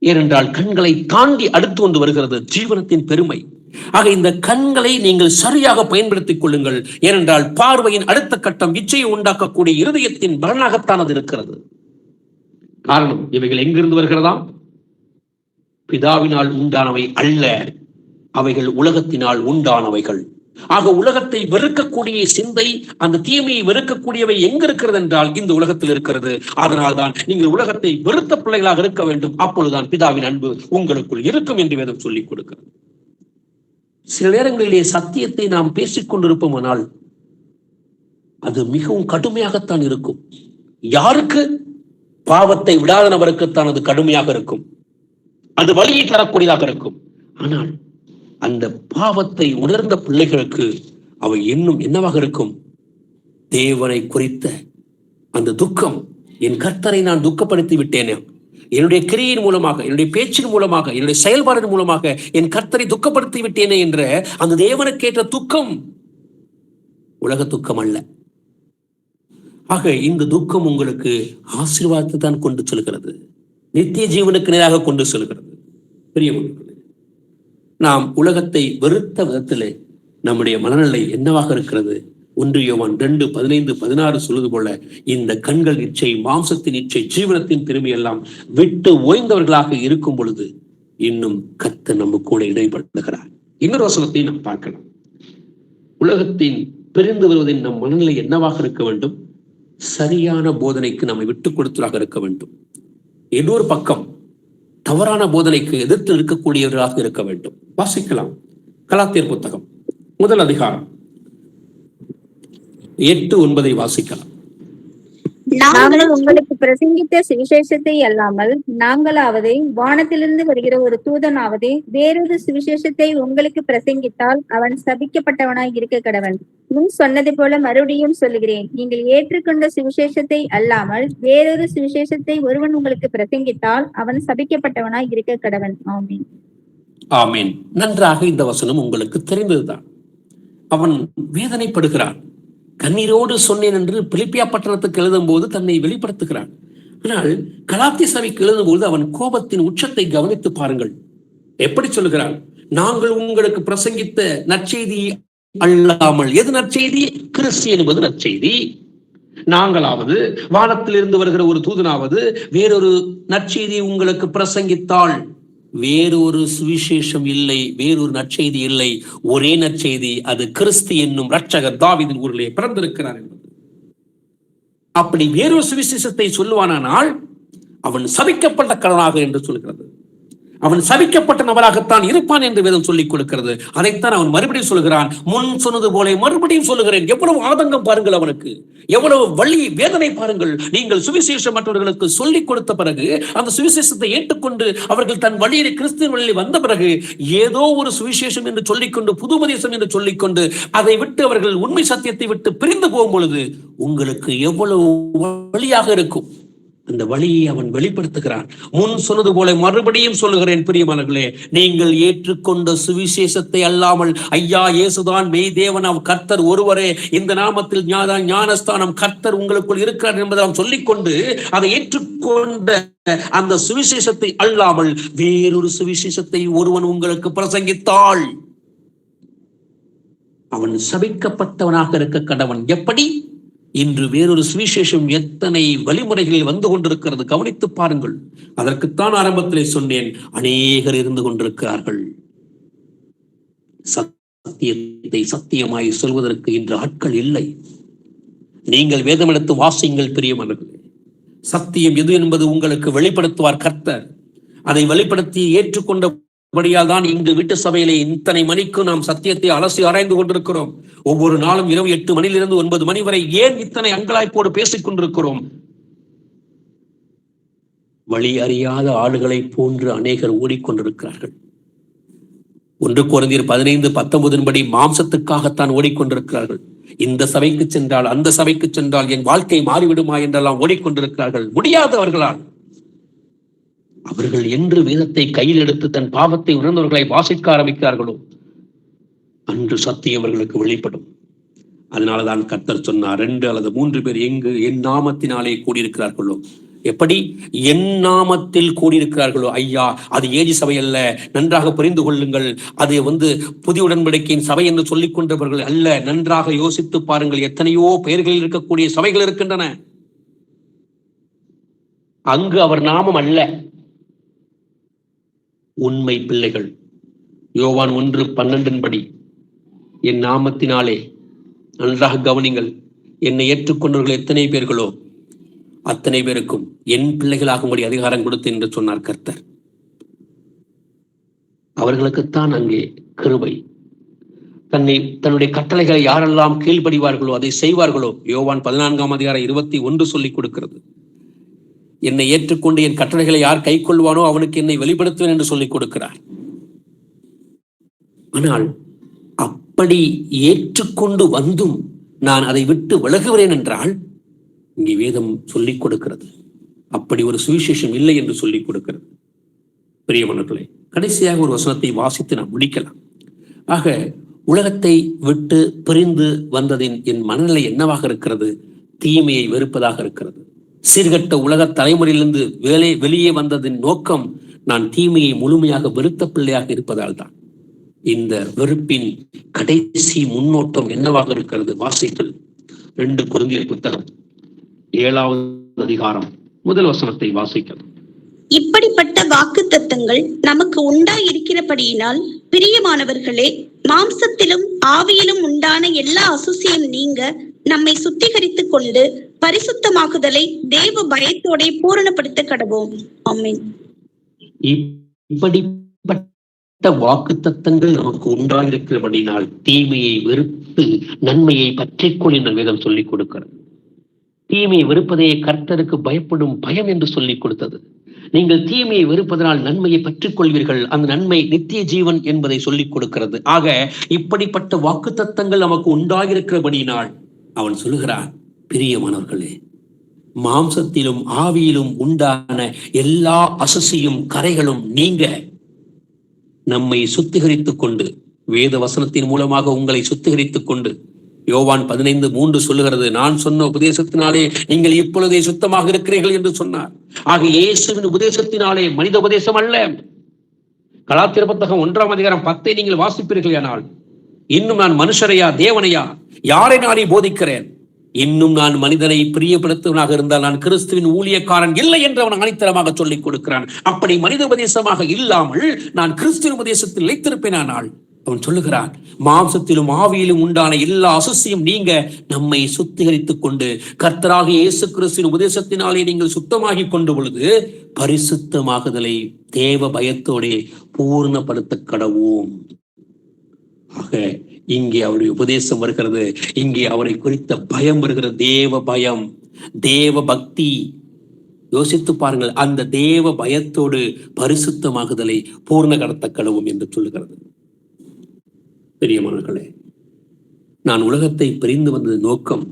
ஏனென்றால் கண்களை தாண்டி அடுத்து கொண்டு வருகிறது ஜீவனத்தின் பெருமை. ஆக இந்த கண்களை நீங்கள் சரியாக பயன்படுத்திக் கொள்ளுங்கள். ஏனென்றால் பார்வையின் அடுத்த கட்டம் இச்சையை உண்டாக்கக்கூடிய இருதயத்தின் பலனாகத்தான் அது இருக்கிறது. காரணம், இவைகள் எங்கிருந்து வருகிறதாம்? பிதாவினால் உண்டானவை அல்ல, அவைகள் உலகத்தினால் உண்டானவைகள். ஆக உலகத்தை வெறுக்கக்கூடிய சிந்தை, அந்த தீமையை வெறுக்கக்கூடியவை எங்க இருக்கிறது என்றால் இந்த உலகத்தில் இருக்கிறது. அதனால்தான் நீங்கள் உலகத்தை வெறுத்த பிள்ளைகளாக இருக்க வேண்டும். அப்பொழுதுதான் பிதாவின் அன்பு உங்களுக்குள் இருக்கும் என்று வேதம் சொல்லிக் கொடுக்கிறது. சில நேரங்களிலே சத்தியத்தை நாம் பேசிக் கொண்டிருப்போமானால் அது மிகவும் கடுமையாகத்தான் இருக்கும். யாருக்கு? பாவத்தை விடாத நபருக்குத்தான் அது கடுமையாக இருக்கும், அது வலியை தரக்கூடியதாக இருக்கும். ஆனால் அந்த பாவத்தை உணர்ந்த பிள்ளைகளுக்கு அவை இன்னும் என்னவாக இருக்கும்? தேவனை குறித்த அந்த துக்கம். என் கர்த்தரை நான் துக்கப்படுத்தி விட்டேனே, என்னுடைய கிரியின் மூலமாக, என்னுடைய பேச்சின் மூலமாக, என்னுடைய செயல்பாடின் மூலமாக என் கர்த்தரை துக்கப்படுத்தி விட்டேனே என்ற அந்த தேவனுக்கேற்ற துக்கம் உலக துக்கம் அல்ல. ஆக இந்த துக்கம் உங்களுக்கு ஆசீர்வாதத்தை தான் கொண்டு செல்கிறது, நித்திய ஜீவனுக்கு நேராக கொண்டு செல்கிறது. பிரியமானவர்களே, நாம் உலகத்தை வெறுத்த விதத்திலே நம்முடைய மனநிலை என்னவாக இருக்கிறது? 1 யோவான் 2:15-16 சொல்வது போல இந்த கண்கள் இச்சை, மாம்சத்தின் இச்சை, ஜீவனத்தின் பெருமை எல்லாம் விட்டு ஓய்ந்தவர்களாக இருக்கும் பொழுது இன்னும் கர்த்தர் நம்ம கூட இடைப்படுகிறார். இன்னொரு வசனத்தை நாம் பார்க்கலாம். உலகத்தின் பிரிந்து வருவதின் நம் மனநிலை என்னவாக இருக்க வேண்டும்? சரியான போதனைக்கு நம்மை விட்டுக் கொடுத்ததாக இருக்க வேண்டும். இன்னொரு பக்கம் தவறான போதனைக்கு எதிர்த்து இருக்கக்கூடியவர்களாக இருக்க வேண்டும். வாசிக்கலாம். கலாத்தியர் புத்தகம் 1 அதிகாரம் 8-9 வாசிக்கலாம். நாங்கள் உங்களுக்கு பிரசங்கித்த சுவிசேஷத்தை அல்லாமல் நாங்களாவது வானத்திலிருந்து வருகிற ஒரு தூதனாவது வேறொரு சுவிசேஷத்தை உங்களுக்கு பிரசங்கித்தால் அவன் சபிக்கப்பட்டவனாய் இருக்க கடவன். முன் சொன்னது போல மறுபடியும் சொல்லுகிறேன், நீங்கள் ஏற்றுக்கொண்ட சுவிசேஷத்தை அல்லாமல் வேறொரு சுவிசேஷத்தை ஒருவன் உங்களுக்கு பிரசங்கித்தால் அவன் சபிக்கப்பட்டவனாய் இருக்க கடவன். ஆமீன். ஆமீன். நன்றாக இந்த வசனம் உங்களுக்கு தெரிந்ததுதான். அவன் வேதனைப்படுகிறான். கண்ணீரோடு சொன்னேன் என்று பிலிப்பியா பட்டணத்துக்கு எழுதும் போது தன்னை வெளிப்படுத்துகிறான். ஆனால் கலாத்திய சபைக்கு எழுதும் போது அவன் கோபத்தின் உச்சத்தை கவனித்து பாருங்கள். எப்படி சொல்லுகிறான்? நாங்கள் உங்களுக்கு பிரசங்கித்த நற்செய்தி அல்லாமல். எது நற்செய்தி? கிறிஸ்து என்பது நற்செய்தி. நாங்களாவது வானத்திலிருந்து வருகிற ஒரு தூதனாவது வேறொரு நற்செய்தி உங்களுக்கு பிரசங்கித்தால், வேறொரு சுவிசேஷம் இல்லை, வேறொரு நற்செய்தி இல்லை, ஒரே நற்செய்தி, அது கிறிஸ்து என்னும் இரட்சகர் தாவீதின் ஊரிலே பிறந்திருக்கிறார் என்பது. அப்படி வேறொரு சுவிசேஷத்தை சொல்லுவானால் அவன் சபிக்கப்பட்ட கடனாக என்று சொல்கிறது. அவன் சபிக்கப்பட்ட நபராகத்தான் இருப்பான் என்று வேதம் சொல்லிக் கொடுக்கிறது. அதைத்தான் அவன் மறுபடியும் சொல்கிறான். முன் சொன்னது போல மறுபடியும் சொல்லுகிறேன். எவ்வளவு ஆதங்கம் பாருங்கள் அவனுக்கு, எவ்வளவு வலி, வேதனை பாருங்கள். நீங்கள் சுவிசேஷம் மற்றவர்களுக்கு சொல்லிக் கொடுத்த பிறகு, அந்த சுவிசேஷத்தை ஏற்றுக்கொண்டு அவர்கள் தன் வழியிலே கிறிஸ்துவின் வழியில் வந்த பிறகு, ஏதோ ஒரு சுவிசேஷம் என்று சொல்லிக்கொண்டு, புதுமதேசம் என்று சொல்லிக்கொண்டு அதை விட்டு அவர்கள் உண்மை சத்தியத்தை விட்டு பிரிந்து போகும் பொழுது உங்களுக்கு எவ்வளவு வலியாக இருக்கும். அந்த வழியை அவன் வெளிப்படுத்துகிறான். முன் சொன்னது போல மறுபடியும் சொல்லுகிறேன் பிரியமானவர்களே, நீங்கள் ஏற்றுக்கொண்ட சுவிசேஷத்தை அல்லாமல், ஐயா இயேசுதான் மெய் தேவன், கர்த்தர் ஒருவரே, இந்த நாமத்தில் ஞானஸ்தானம் கர்த்தர் உங்களுக்குள் இருக்கிறார் என்பதை அவன் சொல்லிக்கொண்டு அதை ஏற்றுக்கொண்ட அந்த சுவிசேஷத்தை அல்லாமல் வேறொரு சுவிசேஷத்தை ஒருவன் உங்களுக்கு பிரசங்கித்தால் அவன் சபிக்கப்பட்டவனாக இருக்க கடவன். எப்படி? இன்று வேறொரு சுவிசேஷம் எத்தனை வழிமுறைகளில் வந்து கொண்டிருக்கிறது, கவனித்து பாருங்கள். அதற்குத்தான் ஆரம்பத்திலே சொன்னேன், அநேகர் இருந்து கொண்டிருக்கிறார்கள். சத்தியத்தை சத்தியமாய் சொல்வதற்கு இன்று ஆட்கள் இல்லை. நீங்கள் வேதம் எடுத்து வாசியுங்கள் பிரியமானவர்களே. சத்தியம் எது என்பது உங்களுக்கு வெளிப்படுத்துவார் கர்த்தர். அதை வெளிப்படுத்தி ஏற்றுக்கொண்டபடியால் தான் இங்கு வீட்டு சபையிலே இத்தனை மணிக்கு நாம் சத்தியத்தை அலசி ஆராய்ந்து கொண்டிருக்கிறோம். ஒவ்வொரு நாளும் இரவு 8 மணியிலிருந்து 9 மணி வரை ஏன் இத்தனை அங்கலாய்ப்போடு பேசிக் கொண்டிருக்கிறோம்? வழி அறியாத ஆளுகளை போன்று அநேகர் ஓடிக்கொண்டிருக்கிறார்கள். 1 கொரிந்தியர் 15:19 படி மாம்சத்துக்காகத்தான் ஓடிக்கொண்டிருக்கிறார்கள். இந்த சபைக்கு சென்றால், அந்த சபைக்கு சென்றால் என் வாழ்க்கை மாறிவிடுமா என்றெல்லாம் ஓடிக்கொண்டிருக்கிறார்கள். முடியாதவர்களால். அவர்கள் என்று வேதத்தை கையில் எடுத்து தன் பாவத்தை உணர்ந்தவர்களை வாசிக்க ஆரம்பிக்கிறார்களோ அன்று சத்தியம் அவர்களுக்கு வெளிப்படும். அதனாலதான் கர்த்தர் சொன்னார், 2 அல்லது 3 பேர் எங்கு என் நாமத்தினாலே கூடியிருக்கிறார்களோ. எப்படி? என் நாமத்தில் கூடியிருக்கிறார்களோ. ஐயா, அது ஏஜி சபை அல்ல, நன்றாக புரிந்து கொள்ளுங்கள். அது புதிய உடன்படிக்கையின் சபை என்று சொல்லிக் கொண்டவர்கள் அல்ல. நன்றாக யோசித்து பாருங்கள். எத்தனையோ பெயர்களில் இருக்கக்கூடிய சபைகள் இருக்கின்றன. அங்கு அவர் நாமம் அல்ல, உண்மை பிள்ளைகள். யோவான் 1:12 படி என் நாமத்தினாலே, நன்றாக கவனிங்கள், என்னை ஏற்றுக்கொண்டவர்கள் எத்தனை பேர்களோ அத்தனை பேருக்கும் என் பிள்ளைகளாகும்படி அதிகாரம் கொடுத்தேன் என்று சொன்னார் கர்த்தர். அவர்களுக்குத்தான் அங்கே கிருபை. தன்னுடைய கட்டளைகளை யாரெல்லாம் கீழ்ப்படிவார்களோ, அதை செய்வார்களோ, யோவான் 14 அதிகாரம் 21 சொல்லிக் கொடுக்கிறது. என்னை ஏற்றுக்கொண்டு என் கட்டளைகளை யார் கை கொள்வானோ அவனுக்கு என்னை வெளிப்படுத்துவேன் என்று சொல்லிக் கொடுக்கிறார். ஆனால் அப்படி ஏற்றுக்கொண்டு வந்தும் நான் அதை விட்டு விலகுகிறேன் என்றால் இங்கே வேதம் சொல்லிக் கொடுக்கிறது அப்படி ஒரு சுவிசேஷம் இல்லை என்று சொல்லிக் கொடுக்கிறது. பிரியமானவர்களே, கடைசியாக ஒரு வசனத்தை வாசித்து நாம் முடிக்கலாம். ஆக உலகத்தை விட்டு பிரிந்து வந்ததின் என் மனநிலை என்னவாக இருக்கிறது? தீமையை வெறுப்பதாக இருக்கிறது. சீர்கட்ட உலக தலைமுறையிலிருந்து வெளியே வந்ததின் நோக்கம் நான் தீமையை முழுமையாக வெறுத்த பிள்ளையாக இருப்பதால் தான். இந்த வெறுப்பின் கடைசி முன்னோட்டம் என்னவாக இருக்கிறது? வாசித்தல் 2 கொரிந்தியர் புத்தகம் 7வது அதிகாரம் 1 வசனத்தை வாசிக்கிறது. இப்படிப்பட்ட வாக்குத்தத்தங்கள் நமக்கு உண்டாயிருக்கிறபடியினால் பிரியமானவர்களே, மாம்சத்திலும் ஆவியிலும் உண்டான எல்லா அசுசியும் நீங்க நம்மை சுத்திகரித்துக் கொண்டு பரிசுத்தமாக்குதலை தேவ பயத்தோட பூரணப்படுத்த கடவோம். ஆமென். இப்படிப்பட்ட வாக்குத்தத்தங்கள் நமக்கு உண்டாயிருக்கிறபடினால் தீமையை வெறுத்து நன்மையை பற்றிக்கொள் என்ற வேதம் சொல்லிக் கொடுக்கிறது. தீமையை வெறுப்பதையே கர்த்தருக்கு பயப்படும் பயம் என்று சொல்லிக் கொடுத்தது. நீங்கள் தீமையை வெறுப்பதனால் நன்மையை பற்றிக் கொள்வீர்கள், அந்த நன்மை நித்திய ஜீவன் என்பதை சொல்லிக் கொடுக்கிறது. ஆக இப்படிப்பட்ட வாக்குத்தத்தங்கள் நமக்கு உண்டாயிருக்கிறபடினால் அவன் சொல்லுகிறான், பிரியமானவர்களே, மாம்சத்திலும் ஆவியிலும் உண்டான எல்லா அசுசியும் கரைகளும் நீங்க நம்மை சுத்திகரித்துக் கொண்டு, வேத வசனத்தின் மூலமாக உங்களை சுத்திகரித்துக் கொண்டு, யோவான் 15:3 சொல்லுகிறது, நான் சொன்ன உபதேசத்தினாலே நீங்கள் இப்பொழுதே சுத்தமாக இருக்கிறீர்கள் என்று சொன்னார். ஆக இயேசுவின் உபதேசத்தினாலே, மனித உபதேசம் அல்ல. கலாத்தியர் புத்தகம் 1ஆம் அதிகாரம் 10 நீங்கள் வாசிப்பீர்கள். ஆனால் இன்னும் நான் மனுஷரையா தேவனையா யாரை நானே போதிக்கிறேன்? இன்னும் நான் மனிதனை பிரியப்படுத்துவனாக இருந்தால் நான் கிறிஸ்துவின் ஊழியக்காரன் இல்லை என்று அவன் அனைத்தரமாக சொல்லிக் கொடுக்கிறான். அப்படி மனித உபதேசமாக இல்லாமல் நான் கிறிஸ்துவின் உபதேசத்தில் நிலைத்திருப்பேனானால் அவன் சொல்லுகிறான், மாம்சத்திலும் ஆவியிலும் உண்டான எல்லா அசுசியும் நீங்க நம்மை சுத்திகரித்துக் கொண்டு கர்த்தராகிய இயேசு கிறிஸ்துவின் உபதேசத்தினாலே நீங்கள் சுத்தமாகி கொண்டு பொழுது பரிசுத்தமாகுதலை தேவ பயத்தோடே பூர்ணப்படுத்த கடவோம். ஆக இங்கே அவருடைய உபதேசம் வருகிறது, இங்கே அவரை குறித்த பயம் வருகிறது. தேவ பயம், தேவ பக்தி. யோசித்து பாருங்கள், அந்த தேவ பயத்தோடு பரிசுத்தமாகுதலை பூர்ண கடத்த கடவும் என்று சொல்லுகிறது. பிரியமானவர்களே, நான் உலகத்தை பிரிந்து வந்தது நோக்கம்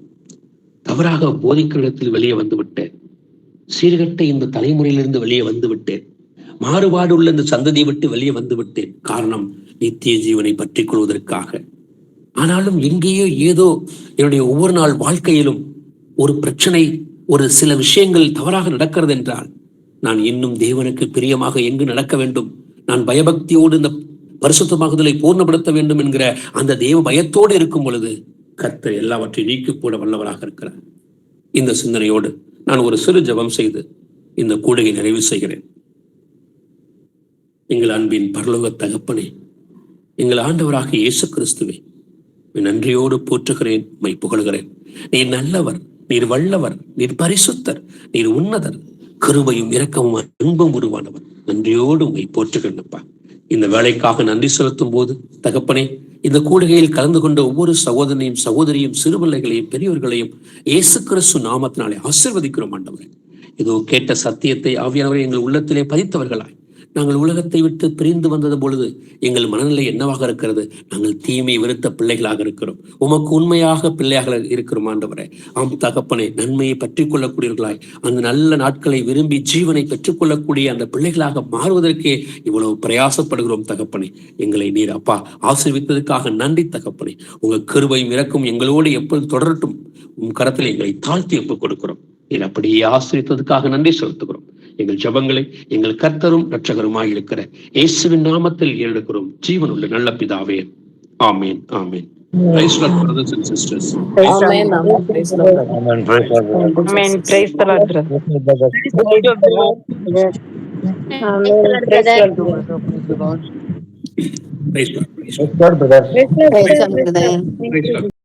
தவறாக போதிக்கிடத்தில் வெளியே வந்து விட்டேன். சீர்கட்ட இந்த தலைமுறையிலிருந்து வெளியே வந்து விட்டேன். மாறுபாடு உள்ள இந்த சந்ததியை விட்டு வெளியே வந்து விட்டேன். காரணம், நித்திய ஜீவனை பற்றிக் கொள்வதற்காக. ஆனாலும் எங்கேயோ ஏதோ என்னுடைய ஒவ்வொரு நாள் வாழ்க்கையிலும் ஒரு பிரச்சனை, ஒரு சில விஷயங்கள் தவறாக நடக்கிறது என்றால் நான் இன்னும் தேவனுக்கு பிரியமாக எங்கு நடக்க வேண்டும், நான் பயபக்தியோடு இந்த பரிசுத்தமாகுதலை பூர்ணப்படுத்த வேண்டும் என்கிற அந்த தேவ பயத்தோடு இருக்கும் பொழுது கர்த்தர் எல்லாவற்றையும் நீக்கி போட வல்லவராக இருக்கிறார். இந்த சிந்தனையோடு நான் ஒரு சிறு ஜெபம் செய்து இந்த கூடுகை நிறைவு செய்கிறேன். எங்கள் அன்பின் பரலோக தகப்பனே, எங்கள் ஆண்டவராக இயேசு கிறிஸ்துவே, நன்றியோடு போற்றுகிறேன், மை புகழ்கிறேன். நீர் நல்லவர், நீர் வல்லவர், நீர் பரிசுத்தர், நீர் உன்னதர், கிருபையும் இரக்கமும் அன்பும் உருவானவர். நன்றியோடு உங்களை போற்றுகிறேன்ப்பா. இந்த வேலைக்காக நன்றி செலுத்தும் போது தகப்பனே, இந்த கூடுகையில் கலந்து கொண்ட ஒவ்வொரு சகோதரனையும் சகோதரியும் சிறுபிள்ளைகளையும் பெரியவர்களையும் இயேசு கிறிஸ்து நாமத்தினாலே ஆசீர்வதிக்கிறோம் ஆண்டவரே. இதோ கேட்ட சத்தியத்தை ஆவியானவரை எங்கள் உள்ளத்திலே பதித்தவர்களாய் நாங்கள் உலகத்தை விட்டு பிரிந்து வந்தது பொழுது எங்கள் மனநிலை என்னவாக இருக்கிறது? நாங்கள் தீமை வெறுத்த பிள்ளைகளாக இருக்கிறோம், உமக்கு உண்மையாக பிள்ளையாக இருக்கிறோம் ஆண்டவரே. ஆம் தகப்பனை, நன்மையை பற்றிக் கொள்ளக்கூடியவர்களாய் அந்த நல்ல நாட்களை விரும்பி ஜீவனை பெற்றுக்கொள்ளக்கூடிய அந்த பிள்ளைகளாக மாறுவதற்கே இவ்வளவு பிரயாசப்படுகிறோம் தகப்பனை. எங்களை நீர் அப்பா ஆசீர்வித்ததற்காக நன்றி தகப்பனை. உங்க கிருபையும் இரக்கும் எங்களோடு எப்பொழுது தொடரட்டும். உன் கரத்தில் எங்களை தாழ்த்தி ஒப்புக் கொடுக்கிறோம். நீர் அப்படியே ஆசீர்வித்ததற்காக நன்றி செலுத்துகிறோம். எங்கள் ஜெபங்களை எங்கள் கர்த்தரும் இரட்சகருமாய் இருக்கிற இயேசுவின் நாமத்தில் ஏறெடுக்கிறோம், ஜீவனுள்ள நல்ல பிதாவே. ஆமேன், ஆமேன். Praise the Lord, brothers and sisters. Amen. Praise the Lord. Amen. Praise the Lord. Amen. Praise the Lord, brother. Praise the Lord. Amen. Praise the Lord. Praise the Lord. Praise the Lord, brother. Praise the Lord, brother. Praise the Lord.